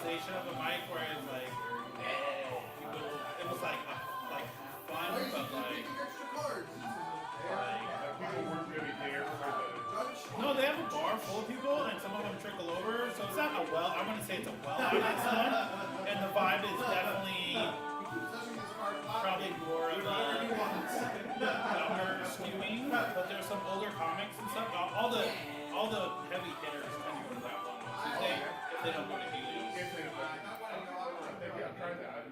sensation of a mic where it's like, people, it was like fun, but people weren't really there for the. no, they have a bar full of people, and some of them trickle over. So it's not a well. I wouldn't say it's a well-organized one, and the vibe is definitely probably more of a younger skewing. But there's some older comics and stuff. All the heavy hitters tend to go to that one if they don't go to Helios.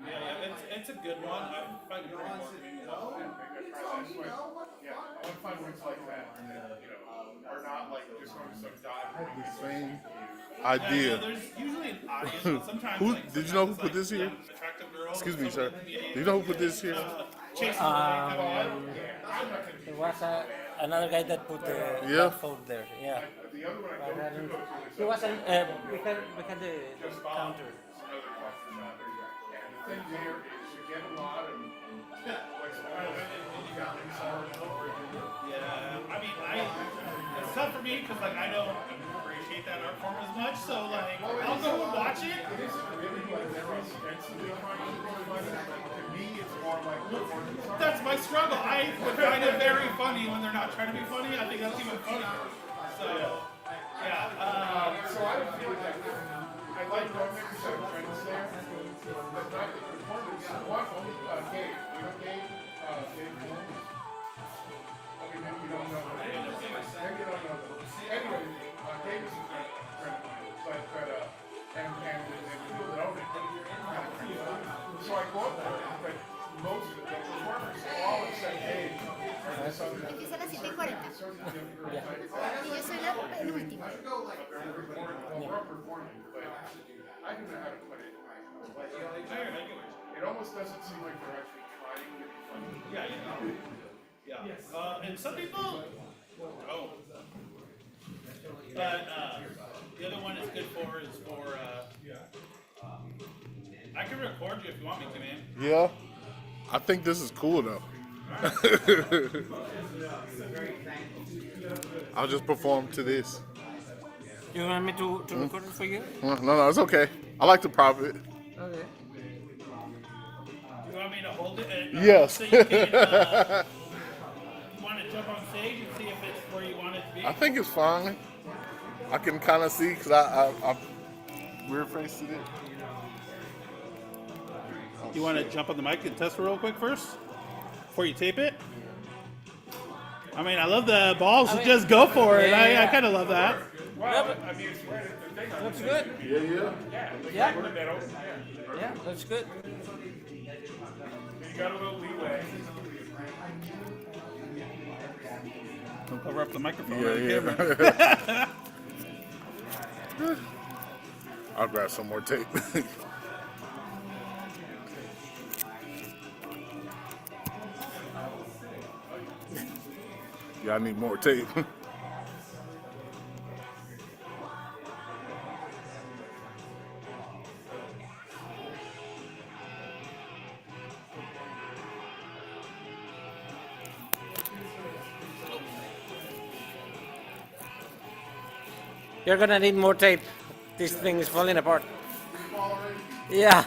Yeah, it's a good one. I find it pretty more. Yeah, I want to find ones like that, are not like just on some dive. The same idea. Yeah, there's usually an audience, but sometimes Who like, did you know who put this here? attractive girls. Excuse me, sir. Do you know who put this here? There was another guy that put the Yeah. phone there. Yeah. The other one I don't do He wasn't. We had the counter. The thing there is you get a lot of Yeah, I mean, it's tough for me because like I don't appreciate that art form as much. So like, I'll go and watch it. That's my struggle. I would find it very funny when they're not trying to be funny. I think that's even funnier. So yeah. So I don't feel like I like going there because I have friends there. But not the performance. One, only Gabe. You know Gabe? Gabe Jones? Okay, maybe you don't know him. Maybe you don't know him. Anyway, Gabe is a friend of mine. And the people that own it kind of friends. So I go up there, but most of the performers, all except Gabe, are this other. Empieza a las 7:40. Y yo soy la penúltima. We're performing, but I don't know how to put it. It almost doesn't seem like they're actually trying to be funny. Yeah. And some people, but the other one it's good for is for. I can record you if you want me to, man. Yeah. I think this is cool though. I'll just perform to this. You want me to record it for you? No, it's okay. I like to prop it. Okay. You want me to hold it? Yes. So you can, you want to jump on stage and see if it's where you want it to be? I think it's fine. I can kind of see because I rear faced it. You want to jump on the mic and test it real quick first? Before you tape it? I mean, I love the balls, so just go for it. I kind of love that. Well, I mean, it's right. Looks good. Yeah. In the middle. Yeah, looks good. You got a little leeway. Don't cover up the microphone. Yeah. I'll grab some more tape. Yeah, I need more tape. You're gonna need more tape. This thing is falling apart. Yeah.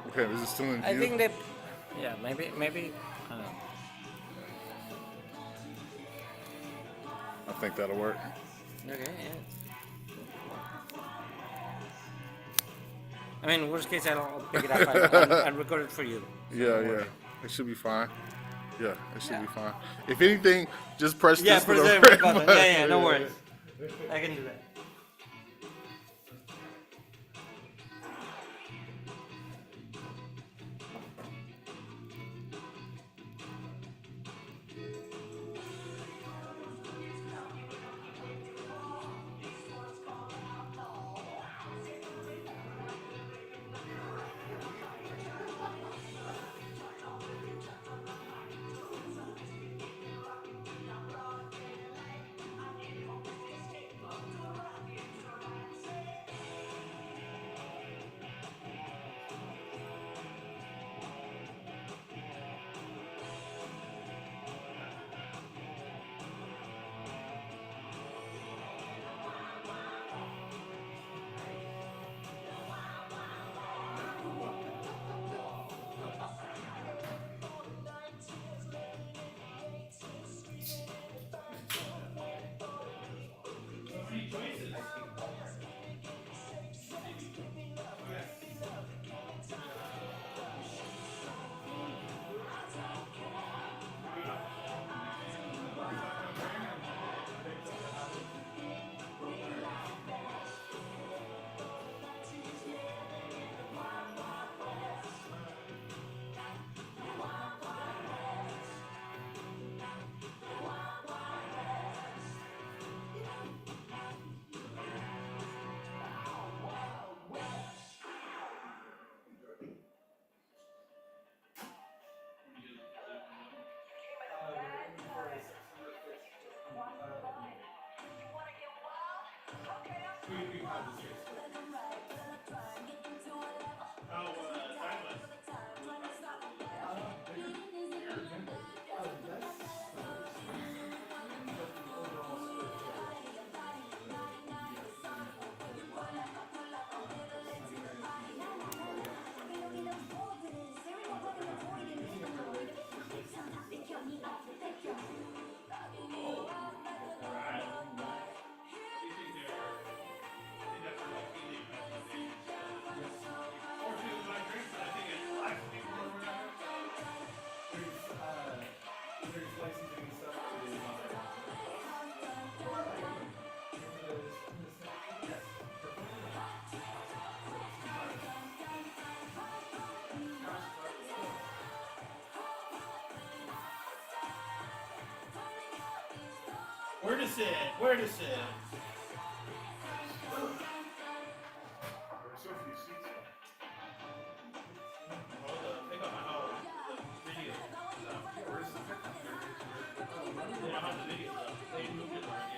Okay, this is still in view. I think that. Yeah, maybe. I don't know. I think that'll work. Okay. Yeah. I mean, worst case, I'll pick it up and record it for you. Yeah. It should be fine. Yeah, it should be fine. If anything, just press Yeah, this for press the the red button. button. Yeah, no worries. I can do that. Where to sit? Where to sit? There were so few seats. Hold up. Pick up my the video. Where's the picture? They don't have the video though. They moved it already.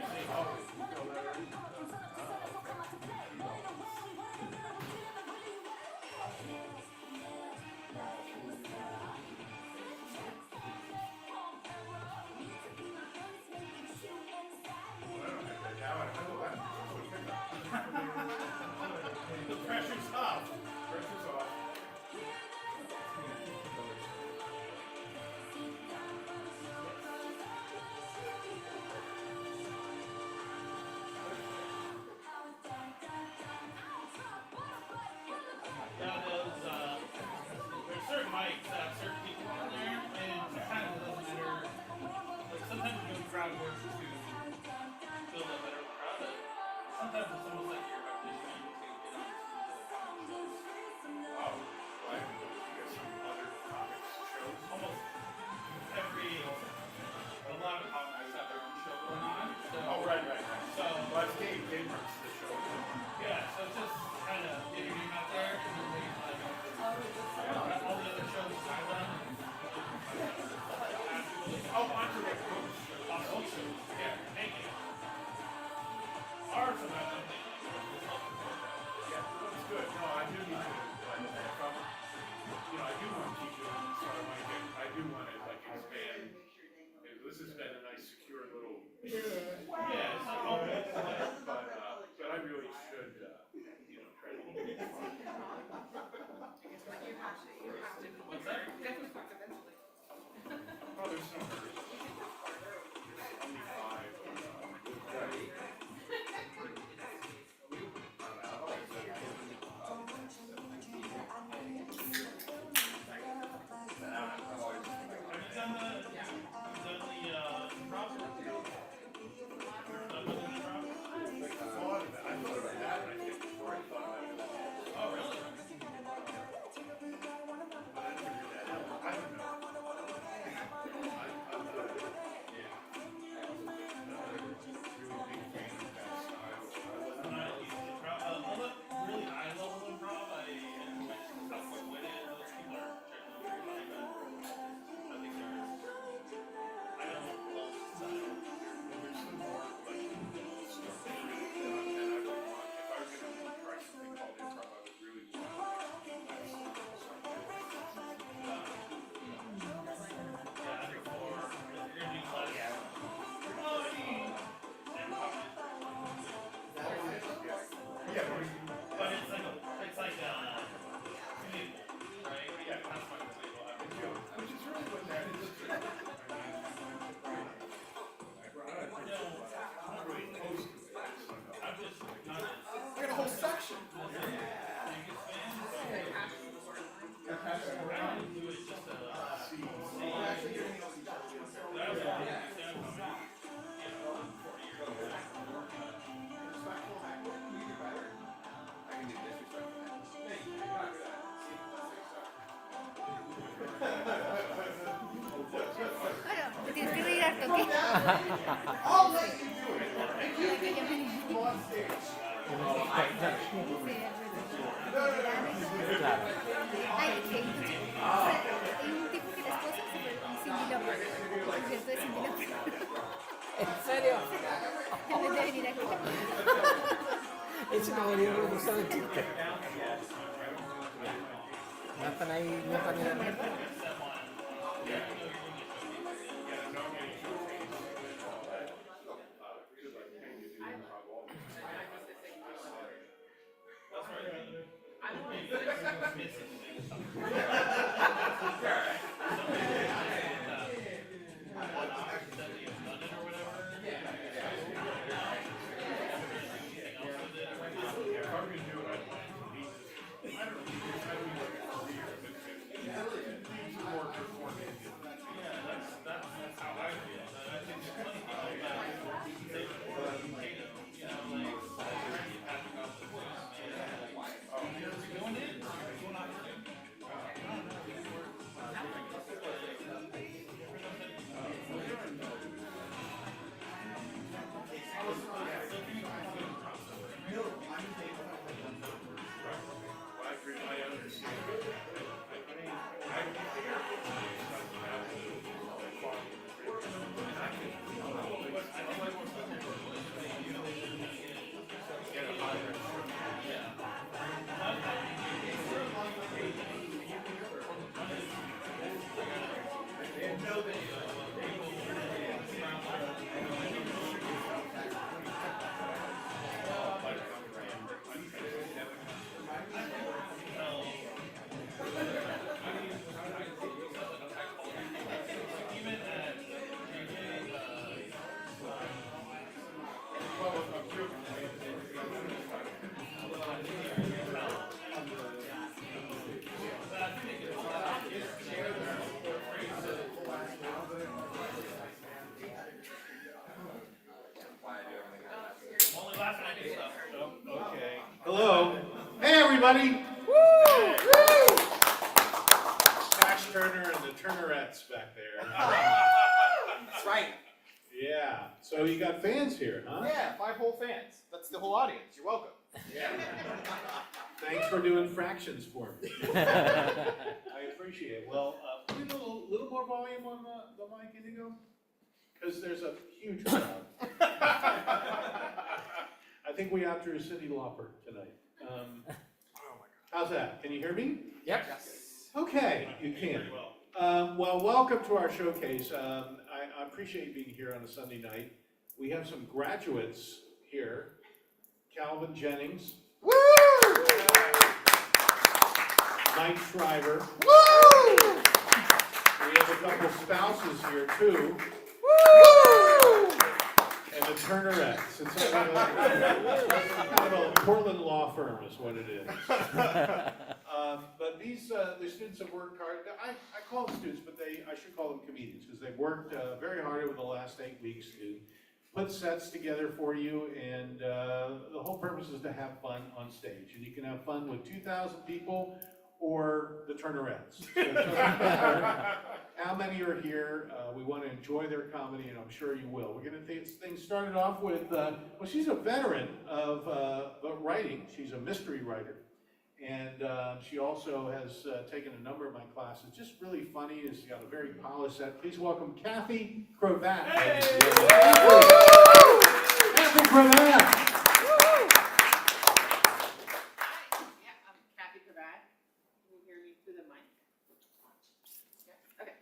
The pressure's up. Pressure's off. Yeah, there's certain mics that have certain people on there, and it kind of doesn't matter. Like sometimes you're doing crowd work to build a better crowd. But sometimes it's almost like you're auditioning to get on. Oh, right. You got some other comics shows. Almost a lot of comics have their own show going on. So, Oh, right. So, Well, that's Dave. Dave runs the show. yeah, so it's just kind of get your name out there and then wait, like, all the other shows I run. Oh, onto the coach. On both shows, yeah, thank you. Or sometimes I'm thinking, Yeah, that's good. No, I do need to, like, I do want to keep doing this, so I do want to, like, expand. This has been a nice, secure little. yeah, it's not always. But I really should, try to. What's that? Oh, there's no hurry. Only 5. I'll let you do it. Go on stage. Ay, hay un tipo que la esposa se fue un Cindy Lauper, el concierto de Cindy Lauper. ¿En serio? En vez de venir aquí. Ese no debería haber usado el chiste. Nathan ahí, Nathan y Daniel. Hello. Hey, everybody. Cash Turner and the Turnerettes back there. That's right. Yeah. So you got fans here, huh? Yeah, 5 whole fans. That's the whole audience. You're welcome. Yeah. Thanks for doing fractions for me. I appreciate it. Well, put a little more volume on the mic, Indigo, because there's a huge crowd. I think we outdrew Cyndi Lauper tonight. How's that? Can you hear me? Yep. Okay, you can. Well, welcome to our showcase. I appreciate you being here on a Sunday night. We have some graduates here. Calvin Jennings. Woo! Mike Shriver. Woo! We have a couple spouses here too. Woo! And the Turnerettes. It's kind of a Portland law firm is what it is. But these the students have worked hard. I call them students, but I should call them comedians because they've worked very hard over the last 8 weeks to put sets together for you. And the whole purpose is to have fun on stage. And you can have fun with 2,000 people or the Turnerettes. So it doesn't matter how many are here. We want to enjoy their comedy, and I'm sure you will. We're going to get things started off with, well, she's a veteran of writing. She's a mystery writer. And she also has taken a number of my classes. Just really funny. She's got a very polished set. Please welcome Kathy Cravat. Hey! Kathy Cravat. Yeah, I'm Kathy Cravat. Can you hear me through the mic? Yeah. Okay.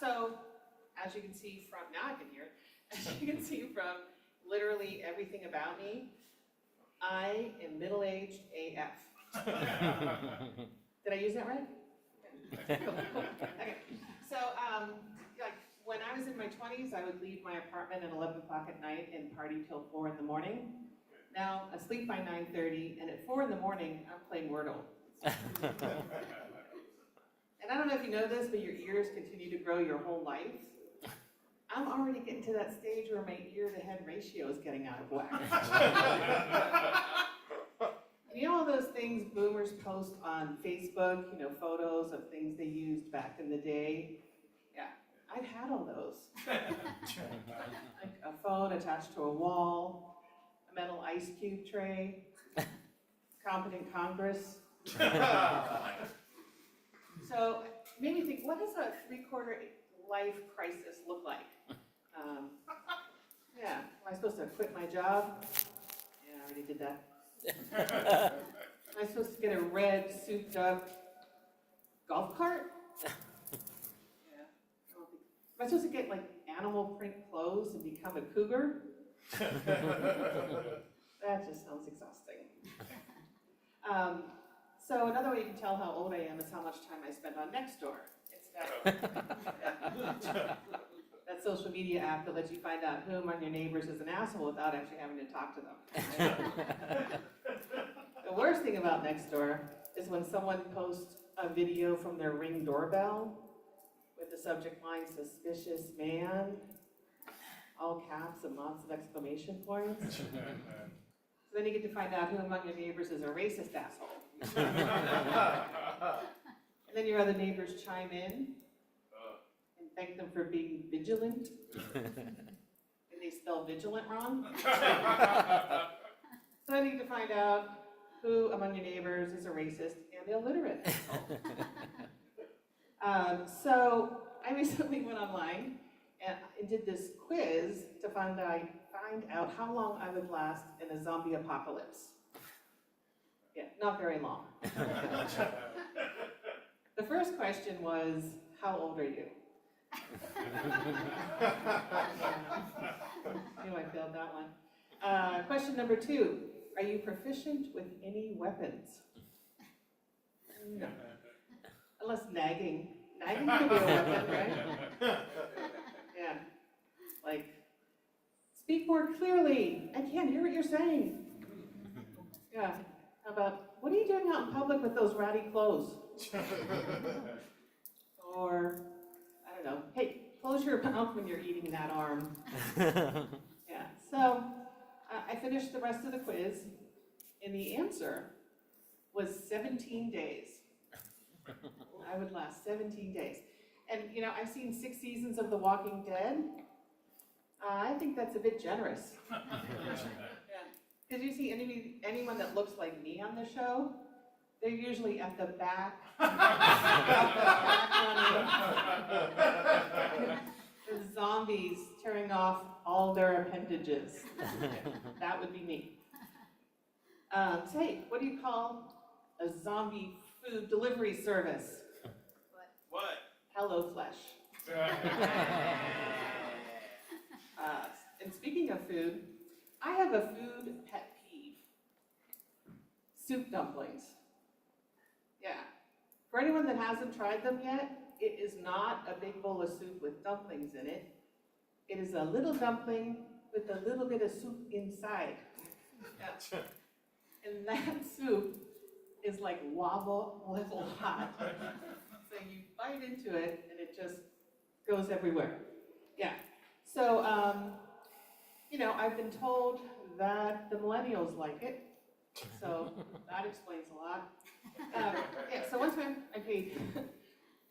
So, as you can see from, now I can hear it. As you can see from literally everything about me, I am middle-aged AF. Did I use that right? Okay. So, like, when I was in my 20s, I would leave my apartment at 11 o'clock at night and party till 4 in the morning. Now, asleep by 9:30, and at 4 in the morning, I'm playing Wordle. And I don't know if you know this, but your ears continue to grow your whole life. I'm already getting to that stage where my ear-to-head ratio is getting out of whack. You know all those things boomers post on Facebook, you know, photos of things they used back in the day? Yeah, I've had all those. Like a phone attached to a wall, a metal ice cube tray, competent Congress. So it made me think, what does a 3/4 life crisis look like? Yeah, am I supposed to quit my job? Yeah, I already did that. Am I supposed to get a red souped up golf cart? Yeah. I don't think- Am I supposed to get like animal print clothes and become a cougar? That just sounds exhausting. So another way you can tell how old I am is how much time I spend on Nextdoor. It's that social media app that lets you find out who among your neighbors is an asshole without actually having to talk to them. The worst thing about Nextdoor is when someone posts a video from their Ring doorbell with the subject line "suspicious man," all caps and lots of exclamation points. So then you get to find out who among your neighbors is a racist asshole. And then your other neighbors chime in and thank them for being vigilant. And they spell vigilant wrong. So then you get to find out who among your neighbors is a racist and illiterate. So I recently went online and did this quiz to find out how long I would last in a zombie apocalypse. Yeah, not very long. The first question was, how old are you? I knew I failed that one. Question number 2, are you proficient with any weapons? No. Unless nagging. Nagging could be a weapon, right? Yeah. Like, speak more clearly. I can't hear what you're saying. Yeah. How about, what are you doing out in public with those ratty clothes? Or, I don't know, hey, close your mouth when you're eating that arm. Yeah. So, I finished the rest of the quiz, and the answer was 17 days. I would last 17 days. And, you know, I've seen 6 seasons of The Walking Dead. I think that's a bit generous. Because you see anyone that looks like me on the show, they're usually at the back, the zombies tearing off all their appendages. That would be me. So hey, what do you call a zombie food delivery service? What? Hello Flesh. And speaking of food, I have a food pet peeve. Soup dumplings. Yeah. For anyone that hasn't tried them yet, it is not a big bowl of soup with dumplings in it. It is a little dumpling with a little bit of soup inside. Yeah. And that soup is like lava level hot. So you bite into it and it just goes everywhere. Yeah. So, you know, I've been told that the millennials like it. So that explains a lot. Yeah, so one time I paid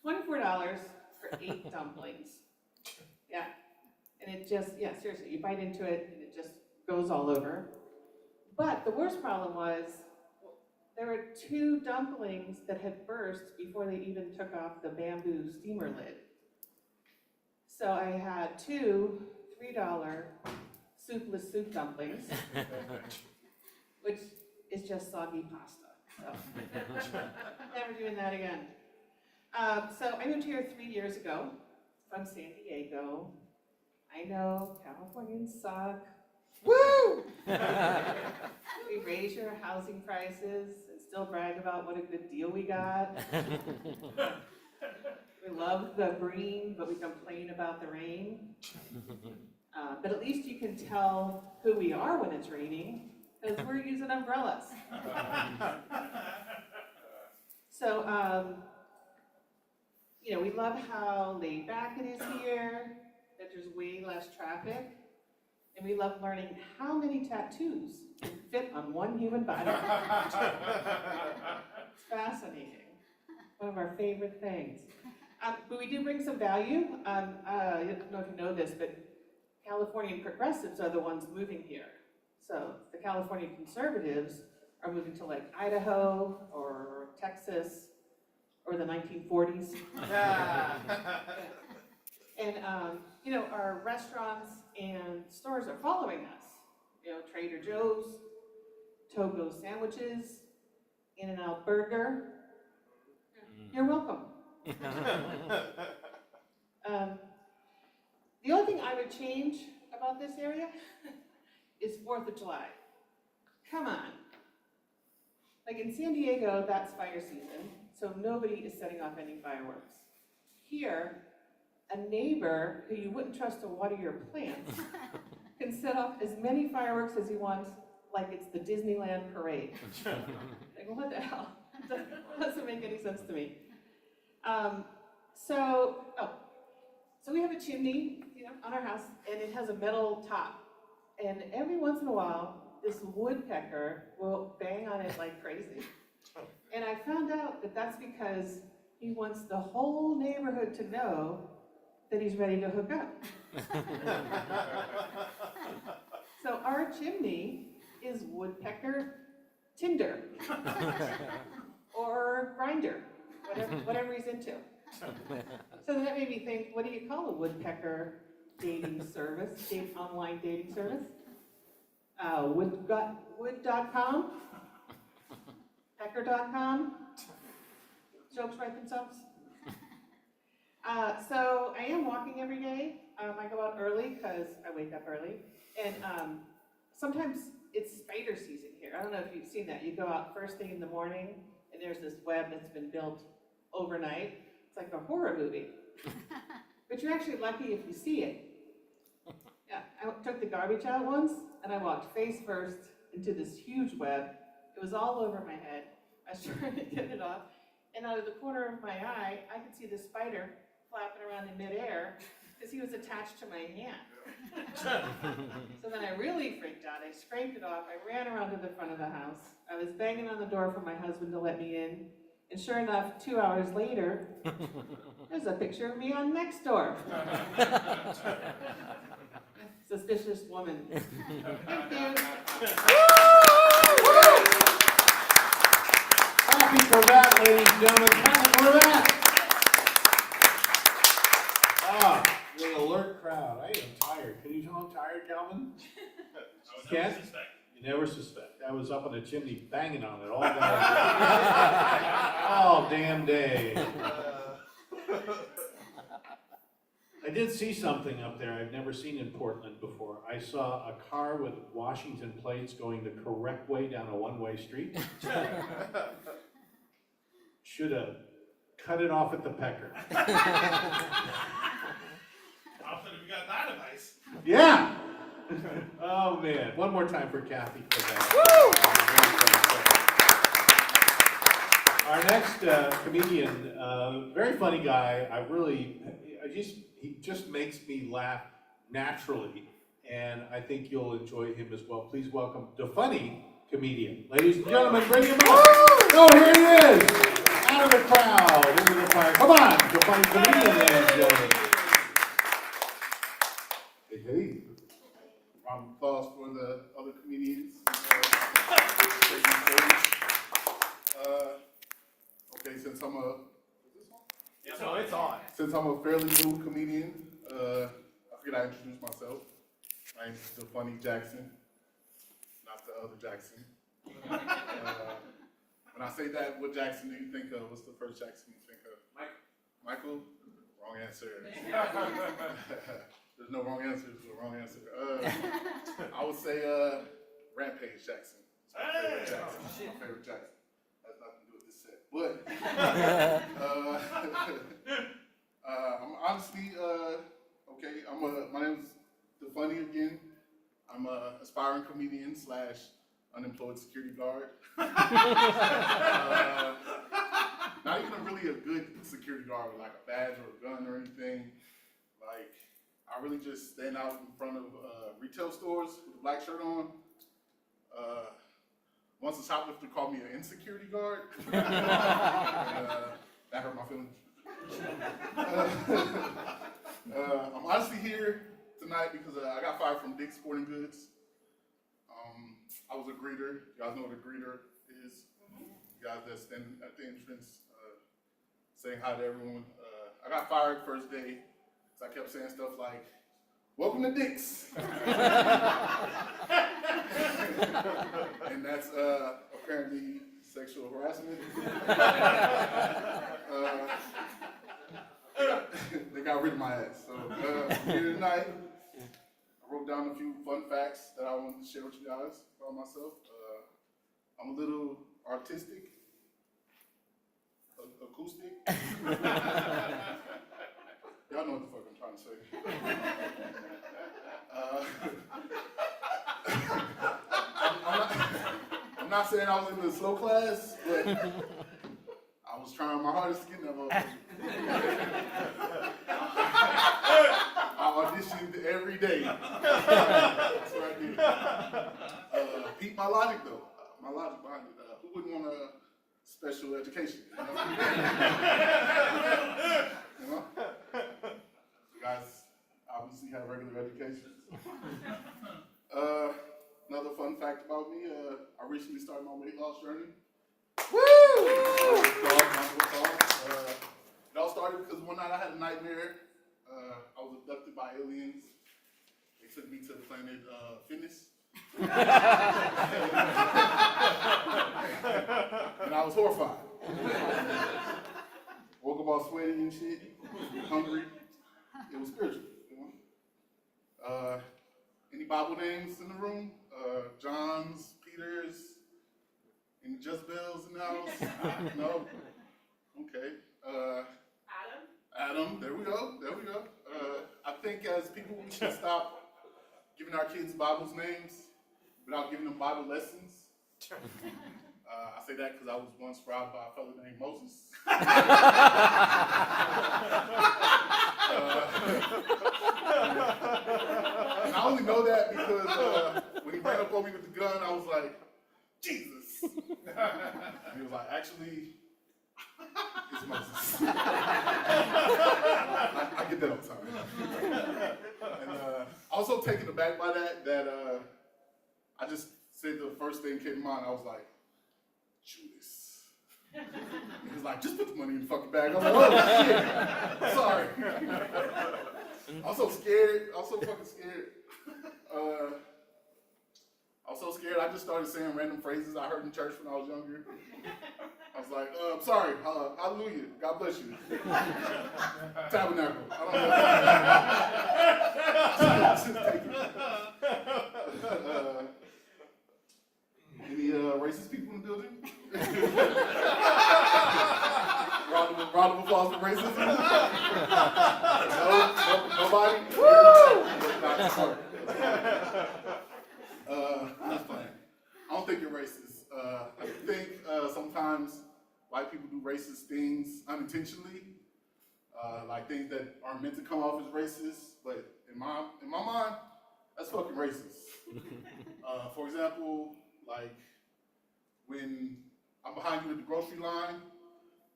$24 for 8 dumplings. Yeah. And it just, yeah, seriously, you bite into it and it just goes all over. But the worst problem was there were 2 dumplings that had burst before they even took off the bamboo steamer lid. So I had 2 $3 soupless soup dumplings, which is just soggy pasta. So never doing that again. So I moved here 3 years ago from San Diego. I know, Californians suck. Woo! We raise your housing prices and still brag about what a good deal we got. We love the green, but we complain about the rain. But at least you can tell who we are when it's raining, because we're using umbrellas. So, you know, we love how laid back it is here, that there's way less traffic, and we love learning how many tattoos can fit on one human body. It's fascinating. One of our favorite things. But we do bring some value. I don't know if you know this, but Californian progressives are the ones moving here. So the California conservatives are moving to like Idaho or Texas or the 1940s. And you know, our restaurants and stores are following us. You know, Trader Joe's Togo sandwiches, In-N-Out Burger. You're welcome. The only thing I would change about this area is 4th of July. Come on. Like in San Diego, that's fire season, so nobody is setting off any fireworks. Here, a neighbor who you wouldn't trust to water your plants can set off as many fireworks as he wants, like it's the Disneyland parade. Like, what the hell? Doesn't make any sense to me. So we have a chimney, on our house, and it has a metal top. And every once in a while, this woodpecker will bang on it like crazy. And I found out that that's because he wants the whole neighborhood to know that he's ready to hook up. So our chimney is woodpecker Tinder or Grindr, whatever he's into. So that made me think, what do you call a woodpecker dating service, online dating service? Wood.com? Pecker.com? Jokes write themselves. So I am walking every day. I go out early because I wake up early. And sometimes it's spider season here. I don't know if you've seen that. You go out first thing in the morning and there's this web that's been built overnight. It's like a horror movie. But you're actually lucky if you see it. Yeah, I took the garbage out once and I walked face first into this huge web. It was all over my head. I was trying to get it off. And out of the corner of my eye, I could see the spider flapping around in midair because he was attached to my hand. So then I really freaked out. I scraped it off. I ran around to the front of the house. I was banging on the door for my husband to let me in. And sure enough, 2 hours later, there's a picture of me on Nextdoor. Suspicious woman. Thank you. Happy for that, ladies and gentlemen. Happy for that. An alert crowd. I am tired. Can you tell I'm tired, Calvin? I would never suspect. You never suspect. I was up on the chimney banging on it all day. All damn day. I did see something up there I've never seen in Portland before. I saw a car with Washington plates going the correct way down a one-way street. Should have cut it off at the pecker. Often we got that advice. Yeah. Oh man. One more time for Kathy for that. Our next comedian, very funny guy. He just makes me laugh naturally, and I think you'll enjoy him as well. Please welcome the funny comedian. Ladies and gentlemen, bring him up. Oh, here he is. Out of the crowd, into the fire. Come on, the funny comedian, ladies and gentlemen. Hey. Round of applause for the other comedians. Okay, since I'm So it's on. a fairly new comedian, I figured I'd introduce myself. My name is the Funny Jackson, not the other Jackson. When I say that, what Jackson do you think of? What's the first Jackson you think of? Michael? Wrong answer. There's no wrong answer. There's no wrong answer. I would say Rampage Jackson. It's my favorite Jackson. My favorite Jackson. Has nothing to do with this set. But I'm honestly okay. My name's The Funny again. I'm a aspiring comedian / unemployed security guard. Not even really a good security guard with like a badge or a gun or anything. Like, I really just stand out in front of retail stores with a black shirt on. Once a shoplifter called me an insecurity guard. That hurt my feelings. I'm honestly here tonight because I got fired from Dick's Sporting Goods. I was a greeter. You guys know what a greeter is? You guys that stand at the entrance saying hi to everyone. I got fired first day because I kept saying stuff like, "Welcome to Dick's." And that's sexual harassment. They got rid of my ass. So here tonight, I wrote down a few fun facts that I wanted to share with you guys about myself. I'm a little artistic, acoustic. Y'all know what the fuck I'm trying to say. I'm not saying I was in the slow class, but I was trying my hardest to get in that motherfucker. I auditioned every day. That's what I did. Beat my logic though. My logic behind it. Who wouldn't want a special education? You know? You guys obviously have regular education. Another fun fact about me, I recently started my weight loss journey. Woo! It all started because one night I had a nightmare. I was abducted by aliens. They took me to the planet Fitness. And I was horrified. Woke up all sweaty and shit, hungry. It was spiritual, you know? Any Bible names in the room? John's, Peter's, any Jezebels in the house? No? Okay. Adam, there we go. I think as people, we should stop giving our kids Bible's names without giving them Bible lessons. I say that because I was once robbed by a fellow named Moses. And I only know that because when he ran up on me with the gun, I was like, Jesus. And he was like, actually, it's Moses. I get that all the time. And also taken aback by that I just said the first thing came to mind. I was like, Judas. He was like, just put the money in the fucking bag. I was like, oh shit, sorry. I'm so scared. I'm so fucking scared. I was so scared. I just started saying random phrases I heard in church when I was younger. I was like, I'm sorry. Hallelujah. God bless you. Tabernacle. I don't know. Just take it. Any racist people in the building? round of applause for racism? No? Nobody? Woo! I'm just playing. I don't think you're racist. I think sometimes white people do racist things unintentionally, like things that aren't meant to come off as racist, but in my mind, that's fucking racist. For example, like when I'm behind you at the grocery line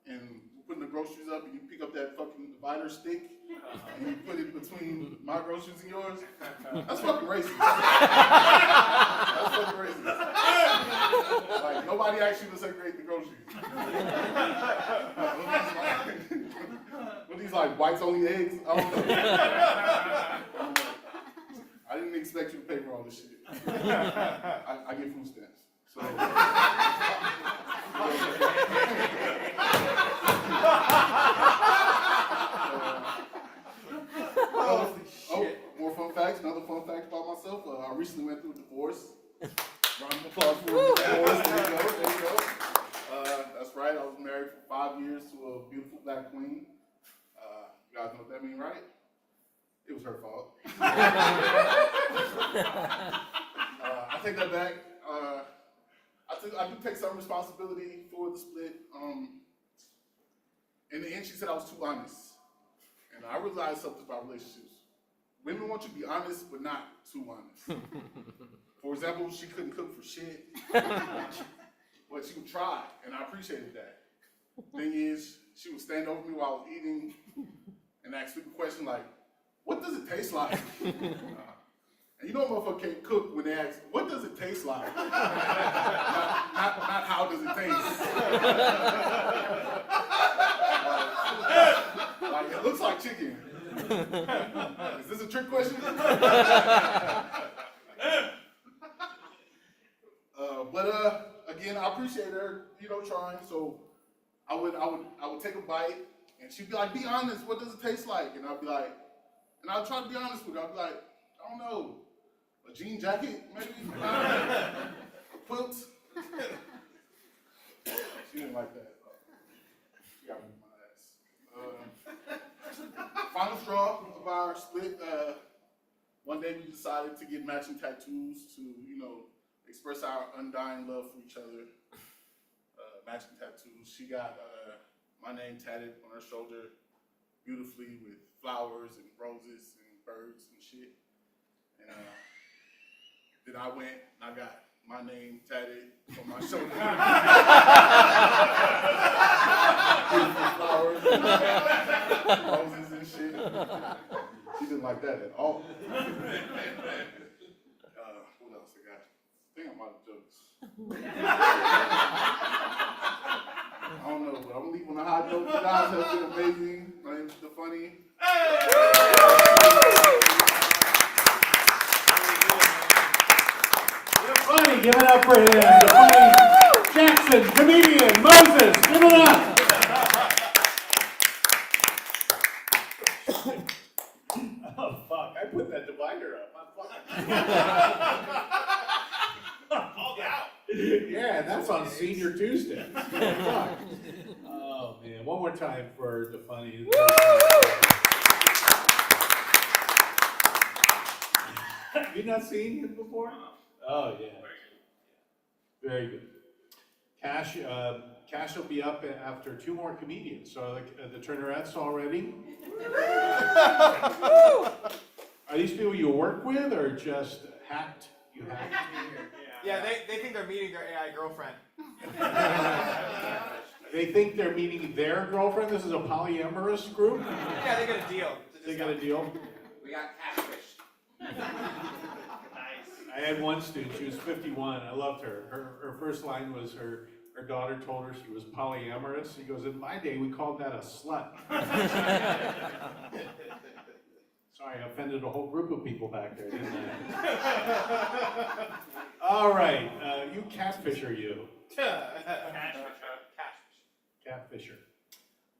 and we're putting the groceries up and you pick up that fucking divider stick and you put it between my groceries and yours, that's fucking racist. That's fucking racist. Like nobody asked you to segregate the groceries. What these like whites only eggs? I don't know. I didn't expect you to pay for all this shit. I get food stamps. So more fun facts. Another fun fact about myself. I recently went through a divorce. Round of applause for a divorce. There you go. That's right. I was married for 5 years to a beautiful black queen. You guys know what that means, right? It was her fault. I take that back. I do take some responsibility for the split. In the end, she said I was too honest. And I realized something about relationships. Women want you to be honest, but not too honest. For example, she couldn't cook for shit, but she would try, and I appreciated that. Thing is, she would stand over me while I was eating and ask stupid questions like, what does it taste like? And you know a motherfucker can't cook when they ask, what does it taste like? not how does it taste? Like, it looks like chicken. Is this a trick question? But again, I appreciate her. You know, worth trying. So I would take a bite, and she'd be like, "Be honest. What does it taste like?" And I'd be like, and I'd try to be honest with her. I'd be like, "I don't know, a jean jacket, maybe, a quilt." She didn't like that. She got me in my ass. Final straw of our split. One day we decided to get matching tattoos to, express our undying love for each other. Matching tattoos. She got my name tatted on her shoulder beautifully with flowers and roses and birds and shit. And then I went and I got my name tatted on my shoulder. Flowers and roses and shit. She didn't like that at all. What else I got? I think I'm out of jokes. I don't know, but I'm leaving on a high note. You guys have been amazing. My name's Stefani. Funny, give it up for him. Funny Jackson, comedian, Moses, give it up. Oh fuck, I put that divider up. I'm Called out. Yeah, that's on Senior Tuesday. Fuck. Oh man, one more time for the funny. Have you not seen him before? Oh yeah. Very good. Cash will be up after 2 more comedians. So the Turnerettes already. Are these people you work with or just hacked? You hacked? Yeah, they think they're meeting their AI girlfriend. They think they're meeting their girlfriend? This is a polyamorous group? Yeah, they got a deal. They got a deal? We got catfish. I had one student, she was 51, I loved her. Her first line was her daughter told her she was polyamorous. She goes, in my day, we called that a slut. Sorry, I offended a whole group of people back there, didn't I? All right, you catfisher, you. Catfisher.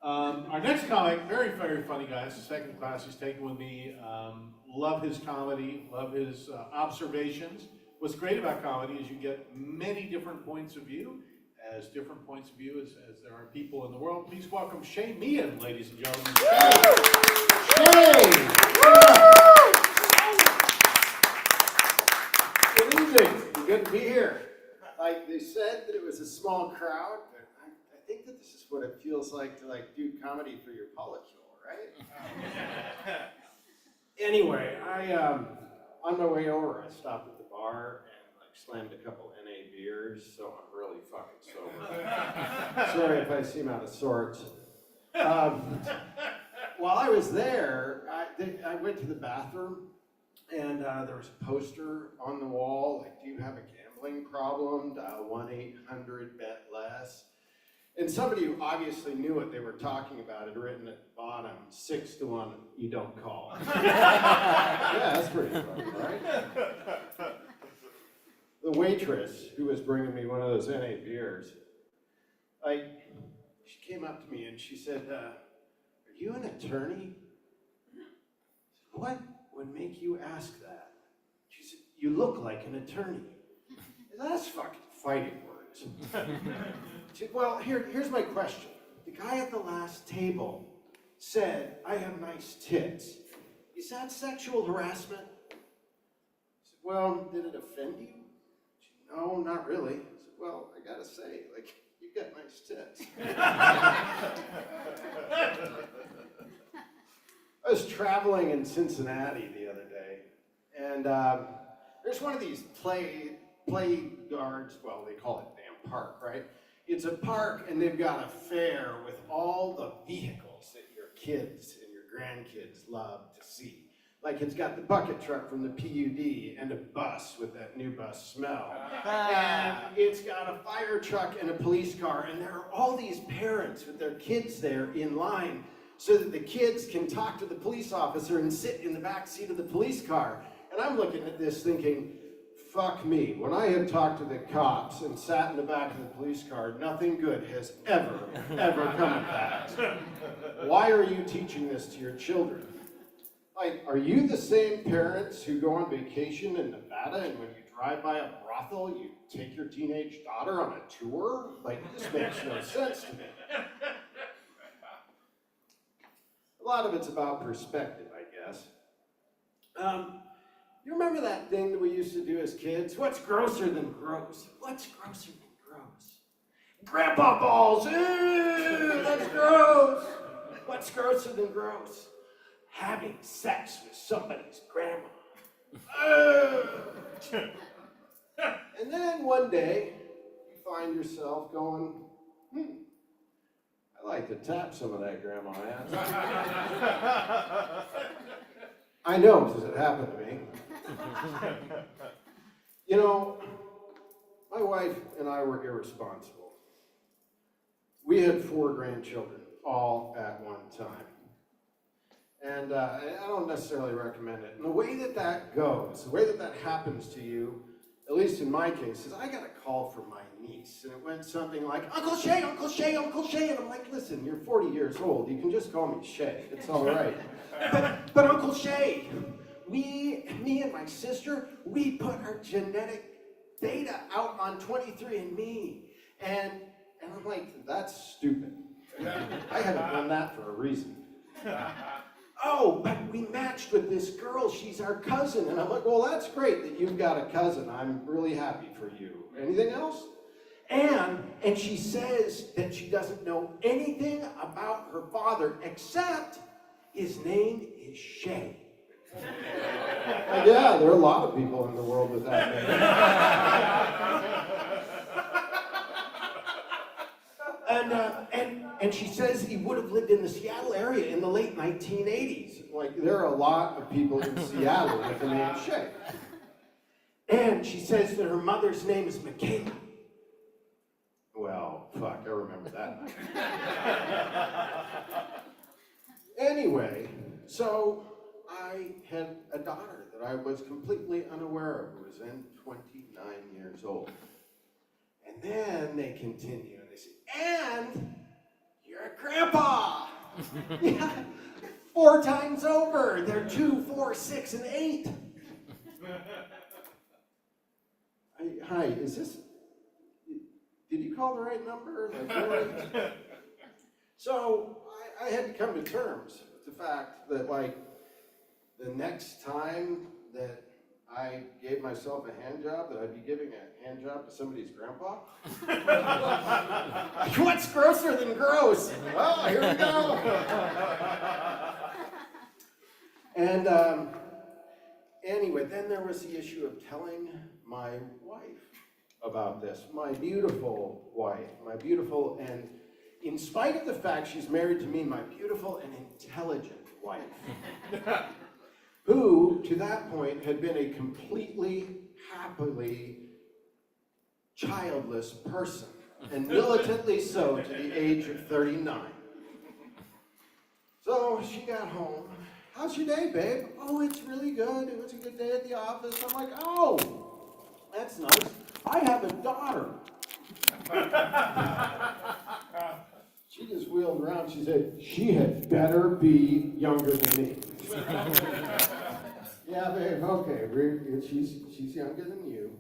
Our next comic, very, very funny guy. It's the second class he's taken with me. Love his comedy, love his observations. What's great about comedy is you get many different points of view, as different points of view as there are people in the world. Please welcome Shay Meehan, ladies and gentlemen. Shay! Good evening. Good to be here. Like they said that it was a small crowd. I think that this is what it feels like to do comedy for your polycule, right? Anyway, on my way over, I stopped at the bar and slammed a couple NA beers, so I'm really fucking sober. Sorry if I seem out of sorts. While I was there, I went to the bathroom, and there was a poster on the wall, do you have a gambling problem? Dial 1-800-BET-LESS. And somebody who obviously knew what they were talking about had written at the bottom, 6 to 1, you don't call. Yeah, that's pretty funny, right? The waitress who was bringing me one of those NA beers, she came up to me and she said, are you an attorney? I said, what would make you ask that? She said, you look like an attorney. I said, that's fucking fighting words. She said, well, here's my question. The guy at the last table said, I have nice tits. Is that sexual harassment? I said, well, did it offend you? She said, no, not really. I said, well, I gotta say, you've got nice tits. I was traveling in Cincinnati the other day, and there's one of these play yards, well, they call it damn park, right? It's a park, and they've got a fair with all the vehicles that your kids and your grandkids love to see. It's got the bucket truck from the PUD and a bus with that new bus smell. And it's got a fire truck and a police car, and there are all these parents with their kids there in line so that the kids can talk to the police officer and sit in the back seat of the police car. And I'm looking at this thinking, fuck me. When I had talked to the cops and sat in the back of the police car, nothing good has ever come of that. Why are you teaching this to your children? Like, are you the same parents who go on vacation in Nevada and when you drive by a brothel, you take your teenage daughter on a tour? Like, this makes no sense to me. A lot of it's about perspective, I guess. You remember that thing that we used to do as kids? What's grosser than gross? What's grosser than gross? Grandpa balls! Ew, that's gross! What's grosser than gross? Having sex with somebody's grandma. And then one day, you find yourself going, I like to tap some of that grandma ass. I know, because it happened to me. You know, my wife and I were irresponsible. We had 4 grandchildren, all at one time. And I don't necessarily recommend it. And the way that goes, the way that happens to you, at least in my case, is I got a call from my niece, and it went something like, Uncle Shay, Uncle Shay, Uncle Shay. And I'm like, listen, you're 40 years old. You can just call me Shay. It's all right. But Uncle Shay, me and my sister, we put our genetic data out on 23andMe. And I'm like, that's stupid. I haven't done that for a reason. Oh, but we matched with this girl. She's our cousin. And I'm like, well, that's great that you've got a cousin. I'm really happy for you. Anything else? And she says that she doesn't know anything about her father except his name is Shay. Yeah, there are a lot of people in the world with that name. And she says he would have lived in the Seattle area in the late 1980s. Like, there are a lot of people in Seattle with the name Shay. And she says that her mother's name is Michaela. Well, fuck, I remember that. Anyway, so I had a daughter that I was completely unaware of, who was then 29 years old. And then they continue and they say, and you're a grandpa! Yeah, 4 times over. They're 2, 4, 6, and 8. Hi, is this, did you call the right number? Like, really? So I had to come to terms with the fact that, like, the next time that I gave myself a hand job, that I'd be giving a hand job to somebody's grandpa. What's grosser than gross? Well, here we go. And anyway, then there was the issue of telling my wife about this. My beautiful wife, my beautiful, and in spite of the fact she's married to me, my beautiful and intelligent wife. Who, to that point, had been a completely, happily childless person, and militantly so to the age of 39. So she got home. How's your day, babe? Oh, it's really good. It was a good day at the office. I'm like, oh, that's nice. I have a daughter. She just wheeled around. She said, she had better be younger than me. Yeah, babe, okay, she's younger than you.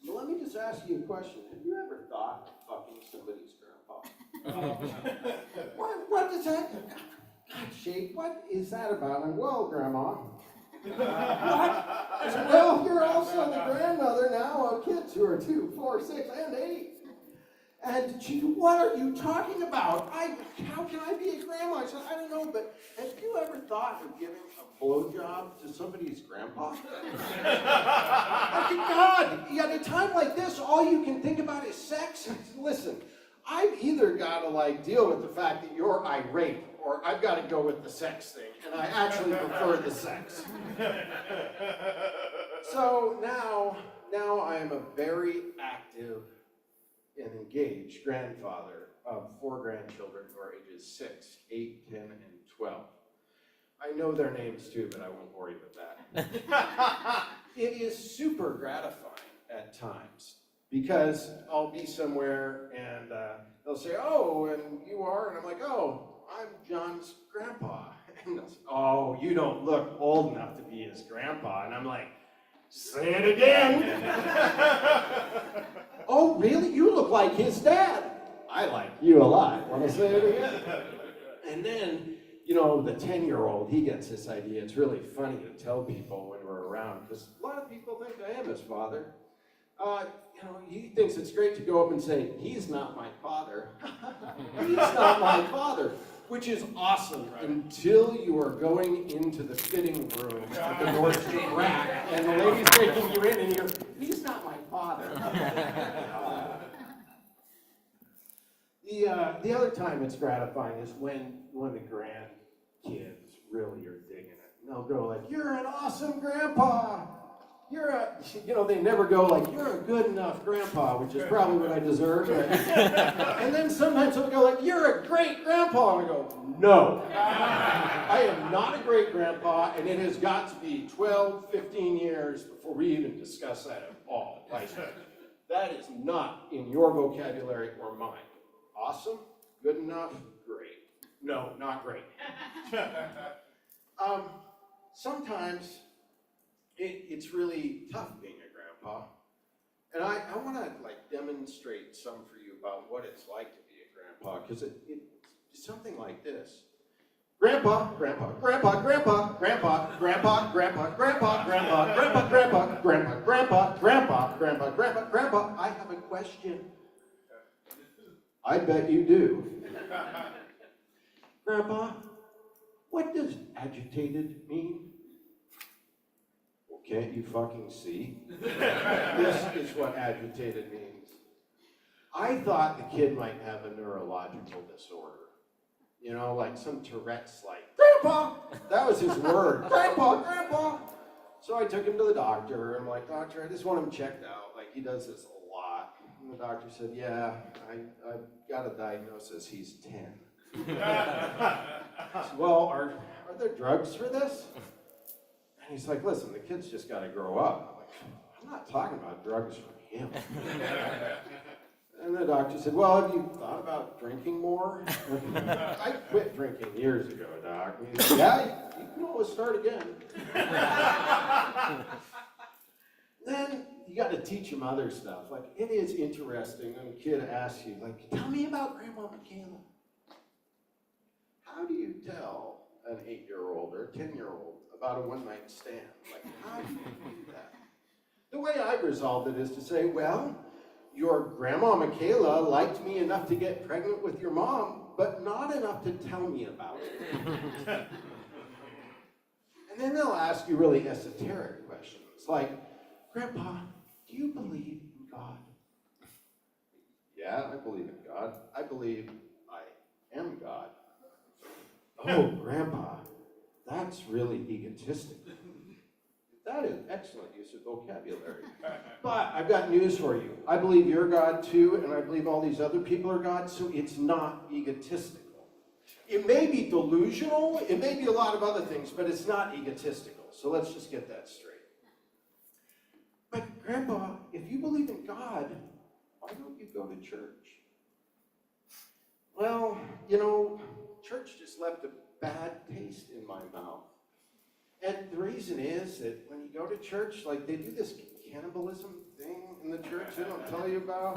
But let me just ask you a question. Have you ever thought of fucking somebody's grandpa? What does that, God, Shay, what is that about? And well, Grandma. What? I said, well, you're also the grandmother now of kids who are 2, 4, 6, and 8. And she said, what are you talking about? How can I be a grandma? I said, I don't know, but have you ever thought of giving a blowjob to somebody's grandpa? I said, God, at a time like this, all you can think about is sex? Listen, I've either got to, like, deal with the fact that you're irate, or I've got to go with the sex thing, and I actually prefer the sex. So now I am a very active and engaged grandfather of 4 grandchildren who are ages 6, 8, 10, and 12. I know their names too, but I won't worry about that. it is super gratifying at times because I'll be somewhere and they'll say, oh, and you are? And I'm like, oh, I'm John's grandpa. And they'll say, oh, you don't look old enough to be his grandpa. And I'm like, say it again. Oh, really? You look like his dad. I like you a lot. Want to say it again? And then, you know, the 10-year-old, he gets this idea. It's really funny to tell people when we're around, because a lot of people think I am his father. You know, he thinks it's great to go up and say, he's not my father. He's not my father. Which is awesome until you are going into the fitting room with the doors to crack, and the lady's taking you in, and you're, he's not my father. The other time it's gratifying is when the grandkids really are digging it. And they'll go like, you're an awesome grandpa. You know, they never go like, you're a good enough grandpa, which is probably what I deserve. Right? And then sometimes they'll go like, you're a great grandpa. And I go, no, I am not a great grandpa, and it has got to be 12, 15 years before we even discuss that at all. Like, that is not in your vocabulary or mine. Awesome, good enough, great. No, not great. Sometimes it's really tough being a grandpa. And I want to like demonstrate some for you about what it's like to be a grandpa, because it's something like this. Grandpa, grandpa, grandpa, grandpa, grandpa, grandpa, grandpa, grandpa, grandpa, grandpa, grandpa, grandpa, grandpa, grandpa, grandpa, grandpa, grandpa, I have a question. I bet you do. Grandpa, what does agitated mean? Well, can't you fucking see? This is what agitated means. I thought the kid might have a neurological disorder. You know, like some Tourette's, like, Grandpa! That was his word. Grandpa, Grandpa! So I took him to the doctor. I'm like, doctor, I just want him checked out. Like, he does this a lot. And the doctor said, yeah, I've got a diagnosis. He's 10. I said, well, are there drugs for this? And he's like, listen, the kid's just got to grow up. I'm like, I'm not talking about drugs for him. And the doctor said, well, have you thought about drinking more? I quit drinking years ago, doc. And he said, yeah, you can always start again. Then you got to teach him other stuff. Like, it is interesting when a kid asks you, like, tell me about Grandma Michaela. How do you tell an 8-year-old or a 10-year-old about a one-night stand? Like, how do you do that? The way I've resolved it is to say, well, your Grandma Michaela liked me enough to get pregnant with your mom, but not enough to tell me about it. And then they'll ask you really esoteric questions, like, Grandpa, do you believe in God? Yeah, I believe in God. I believe I am God. Oh, Grandpa, that's really egotistical. That is excellent use of vocabulary. But I've got news for you. I believe you're God too, and I believe all these other people are God, so it's not egotistical. It may be delusional, it may be a lot of other things, but it's not egotistical. So let's just get that straight. But Grandpa, if you believe in God, why don't you go to church? Well, you know, church just left a bad taste in my mouth. And the reason is that when you go to church, like, they do this cannibalism thing in the church they don't tell you about.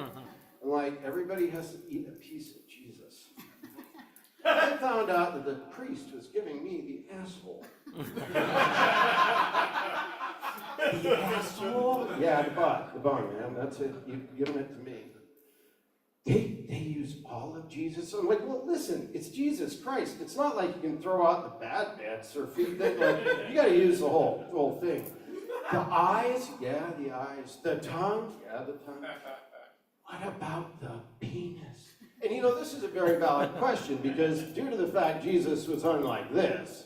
And, like, everybody has to eat a piece of Jesus. I found out that the priest was giving me the asshole. The asshole? Yeah, the bun, man. That's it. You've given it to me. They use all of Jesus. I'm like, well, listen, it's Jesus Christ. It's not like you can throw out the bad bits or feed them. Like, you got to use the whole thing. The eyes, yeah, the eyes. The tongue, yeah, the tongue. What about the penis? And you know, this is a very valid question because due to the fact Jesus was hung like this,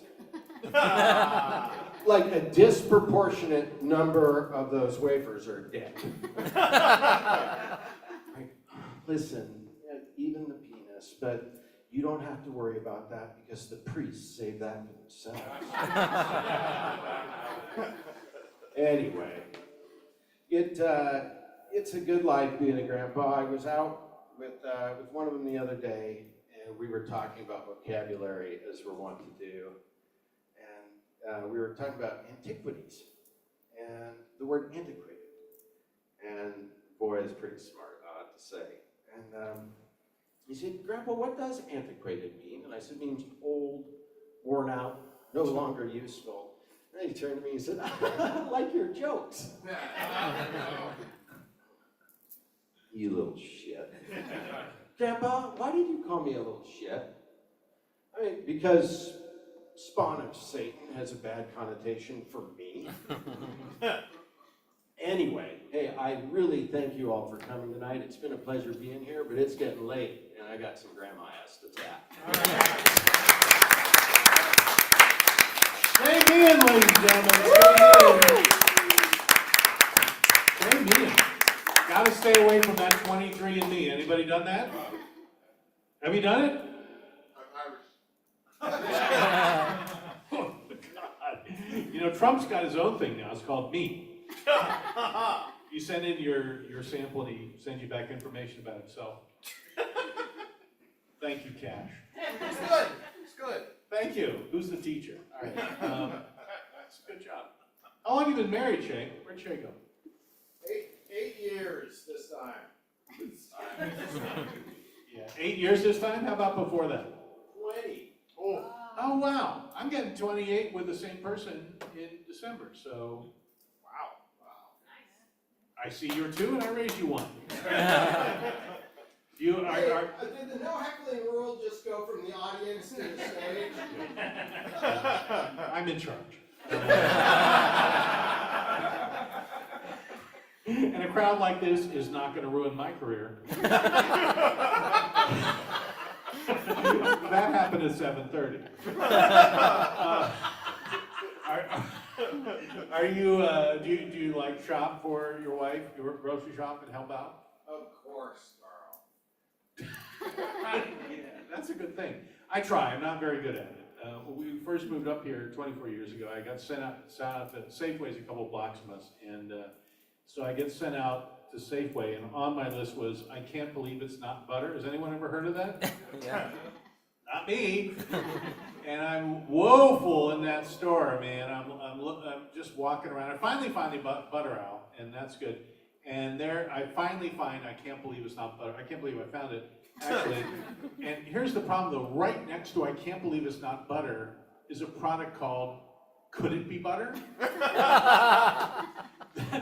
like a disproportionate number of those wafers are dead. Listen, even the penis, but you don't have to worry about that because the priests save that for themselves. Anyway, it's a good life being a grandpa. I was out with one of them the other day, and we were talking about vocabulary as we're wont to do, and we were talking about antiquities and the word antiquated. And boy, it's pretty smart, I have to say. And he said, "Grandpa, what does antiquated mean?" And I said, "It means old, worn out, no longer useful." And then he turned to me and said, "I like your jokes." You little shit. Grandpa, why did you call me a little shit? I mean, because spawn of Satan has a bad connotation for me. Anyway, hey, I really thank you all for coming tonight. It's been a pleasure being here, but it's getting late, and I got some grandma ass to tap. Stay me in, ladies and gentlemen. Stay me in. Gotta stay away from that 23andMe. Anybody done that? Have you done it? I'm Irish. Oh, God. You know, Trump's got his own thing now. It's called Me. You send in your sample and he sends you back information about himself. Thank you, Cash. It's good. It's good. Thank you. Who's the teacher? All right. That's a good job. How long have you been married, Shay? Where'd Shay go? 8 years this time. Yeah, 8 years this time? How about before that? 20. Oh, wow. I'm getting 28 with the same person in December, so I see you're 2 and I raised you 1. You are, Did the no heckling rule just go from the audience to the stage? I'm in charge. And a crowd like this is not going to ruin my career. That happened at 7:30. Are you? Do you like shop for your wife? You grocery shop and help out? Of course, Carl. Yeah, that's a good thing. I try. I'm not very good at it. When we first moved up here 24 years ago, I got sent out to Safeway's a couple blocks from us, and so I get sent out to Safeway, and on my list was, "I can't believe it's not butter." Has anyone ever heard of that? Yeah. Not me. And I'm woeful in that store, man. I'm just walking around. I finally find the butter aisle, and that's good. And there, I finally find, I can't believe it's not butter. I can't believe I found it, actually. And here's the problem, though. Right next to I can't believe it's not butter is a product called Could It Be Butter?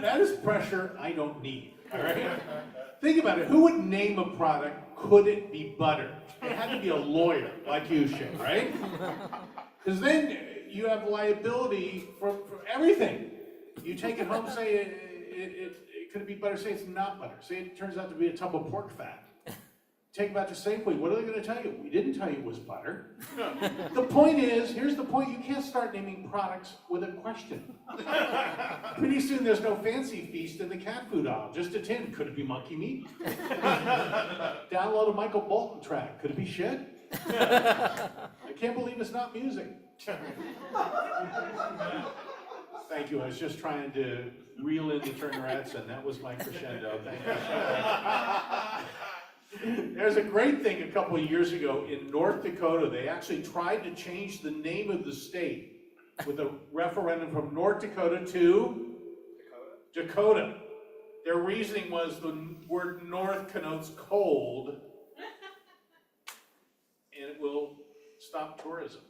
That is pressure I don't need, all right? Think about it. Who would name a product, Could It Be Butter? It had to be a lawyer like you, Shay, right? Because then you have liability for everything. You take it home, say it could be butter, say it's not butter. Say it turns out to be a tub of pork fat. Take it back to Safeway. What are they going to tell you? We didn't tell you it was butter. The point is, here's the point, you can't start naming products with a question. Pretty soon there's no fancy feast in the cat food aisle, just a tin. Could it be monkey meat? Download a Michael Bolton track. Could it be shit? I can't believe it's not music. Thank you. I was just trying to reel in the Turnerettes, and that was my crescendo. Thank you. There's a great thing a couple of years ago in North Dakota. They actually tried to change the name of the state with a referendum from North Dakota to Dakota. Their reasoning was the word north connotes cold, and it will stop tourism,